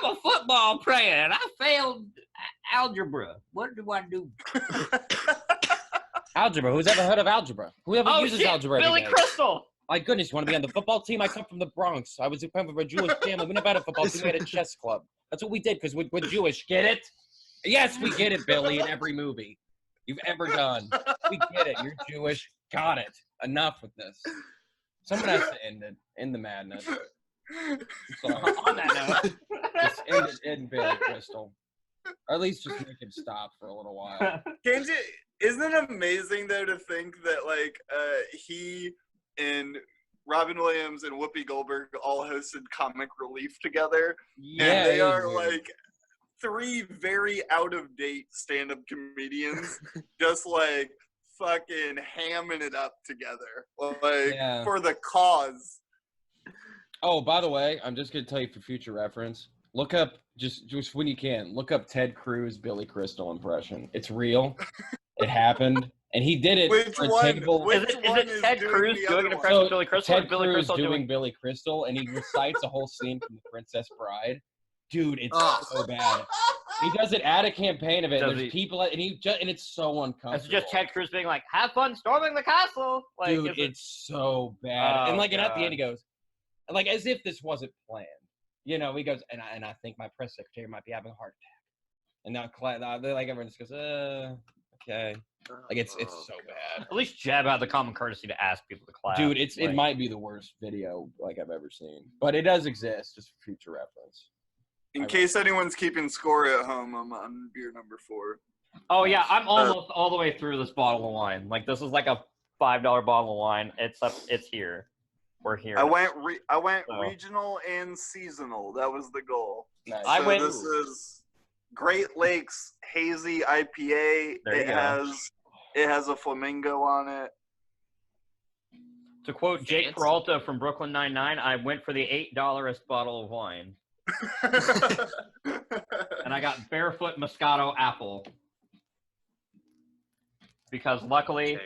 a football player, and I failed algebra. What do I do? Algebra. Who's ever heard of algebra? Whoever uses algebra every Billy day? Crystal. My goodness, you want to be on the football team? I come from the Bronx. I was a member of a Jewish family. We never had a football team. We had a chess club. That's what we did because we're Jewish. Get it? Yes, we get it, Billy, in every movie you've ever done. We get it. You're Jewish. Got it. Enough with this. Someone has to end it. End the madness. On that note. Just end Billy Crystal. Or at least just make him stop for a little while. Isn't it amazing though to think that like he and Robin Williams and Whoopi Goldberg all hosted Comic Relief together? Yeah, and they are weird. like three very out of date stand up comedians, just like fucking hamming it up together, like for the cause. Oh, by the way, I'm just gonna tell you for future reference. Look up just when you can. Look up Ted Cruz Billy Crystal impression. It's real. It happened, and he did it. Which one? Is it Ted Cruz doing an impression of Billy Crystal? Ted Cruz doing Billy Crystal, and he recites a whole scene from The Princess Bride. Dude, it's so bad. He does it at a campaign event. There's people, and it's so uncomfortable. It's just Ted Cruz being like, "Have fun storming the castle." Like, dude, it's so bad. And at the end, he goes, like as if this wasn't planned. You know, he goes, and I think my press secretary might be having a heart attack. And now they're like, everyone just goes, okay. Like it's so bad. At least Jeb had the common courtesy to ask people to clap. Dude, it might be the worst video like I've ever seen, but it does exist, just for future reference. In case anyone's keeping score at home, I'm on beer number 4. Oh yeah, I'm almost all the way through this bottle of wine. Like this is like a $5 bottle of wine. It's here. We're here. I went regional and seasonal. That was the goal. Nice. This is Great Lakes Hazy IPA. It has a flamingo on it. To quote Jake Peralta from Brooklyn Nine-Nine, I went for the $8 bottle of wine. And I got Barefoot Moscato Apple. Because luckily,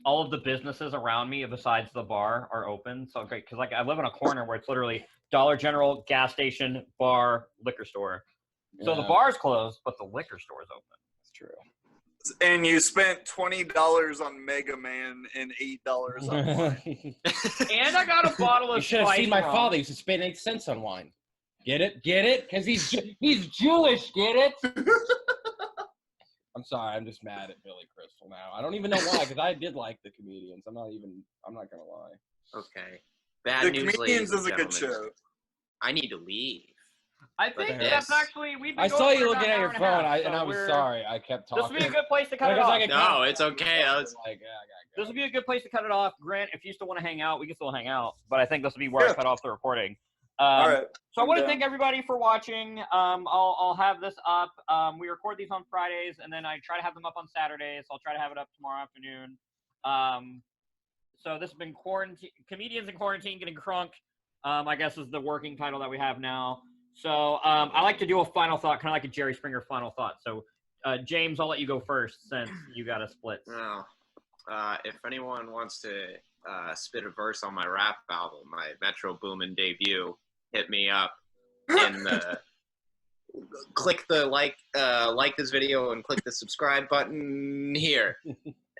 all of the businesses around me besides the bar are open. So great, because like I live in a corner where it's literally Dollar General, gas station, bar, liquor store. So the bar's closed, but the liquor store is open. That's true. And you spent $20 on Mega Man and $8 on wine. And I got a bottle of You should have seen my father. He used to spend 8 cents on wine. Get it? Get it? Because he's Jewish. Get it? I'm sorry. I'm just mad at Billy Crystal now. I don't even know why, because I did like the comedians. I'm not gonna lie. Okay. Bad The news, Comedians is a good gentlemen. show. I need to leave. I think that's actually I saw you looking at your phone, and I was sorry. I kept talking. This would be a good place to cut it off. No, it's okay. This would be a good place to cut it off. Grant, if you still want to hang out, we can still hang out. But I think this would be where I cut off the recording. All right. So I want to thank everybody for watching. I'll have this up. We record these on Fridays, and then I try to have them up on Saturdays. So I'll try to have it up tomorrow afternoon. So this has been Comedians in Quarantine Getting Crunk, I guess is the working title that we have now. So I like to do a final thought, kind of like a Jerry Springer final thought. So James, I'll let you go first since you got a split. Well, if anyone wants to spit a verse on my rap album, my Metro Boomin debut, hit me up and click the like this video and click the subscribe button here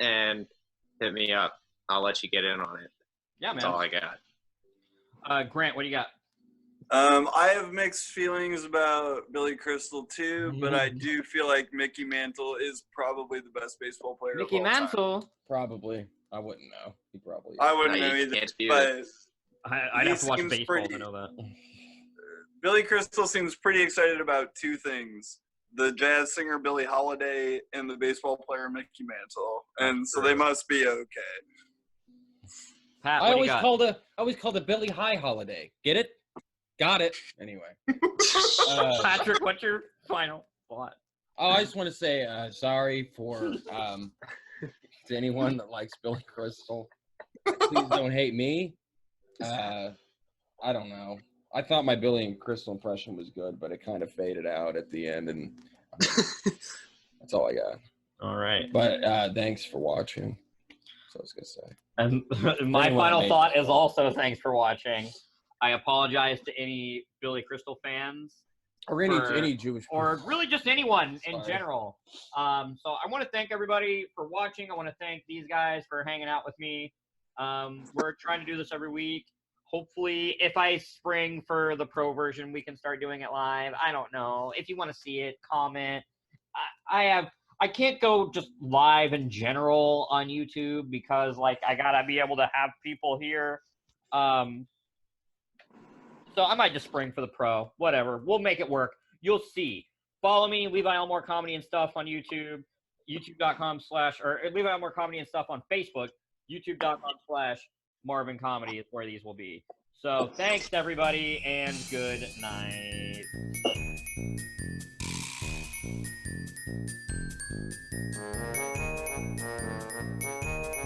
and hit me up. I'll let you get in on it. Yeah, man. That's all I got. Grant, what do you got? I have mixed feelings about Billy Crystal too, but I do feel like Mickey Mantle is probably the best baseball player of all time. Mantle. Probably. I wouldn't know. He probably. I wouldn't No, know you either. can't do But it. I'd He have to watch seems baseball pretty- to know that. Billy Crystal seems pretty excited about two things: the jazz singer Billie Holiday and the baseball player Mickey Mantle, and so they must be okay. Pat, I what do you always got? called it Billy High Holiday. Get it? Got it. Anyway. Patrick, what's your final thought? I just want to say sorry for to anyone that likes Billy Crystal. Please don't hate me. I don't know. I thought my Billy and Crystal impression was good, but it kind of faded out at the end, and that's all I got. All right. But thanks for watching. That's what I was gonna say. And my Anyone final made thought it. is also thanks for watching. I apologize to any Billy Crystal fans. Or any Jewish or people. really just anyone in Sorry. general. So I want to thank everybody for watching. I want to thank these guys for hanging out with me. We're trying to do this every week. Hopefully, if I spring for the pro version, we can start doing it live. I don't know. If you want to see it, comment. I can't go just live in general on YouTube because like I gotta be able to have people here. So I might just spring for the pro. Whatever. We'll make it work. You'll see. Follow me, Levi Elmore Comedy and Stuff on YouTube. YouTube.com/ or Levi Elmore Comedy and Stuff on Facebook. YouTube.com/Marvin Comedy is where these will be. So thanks everybody and good night.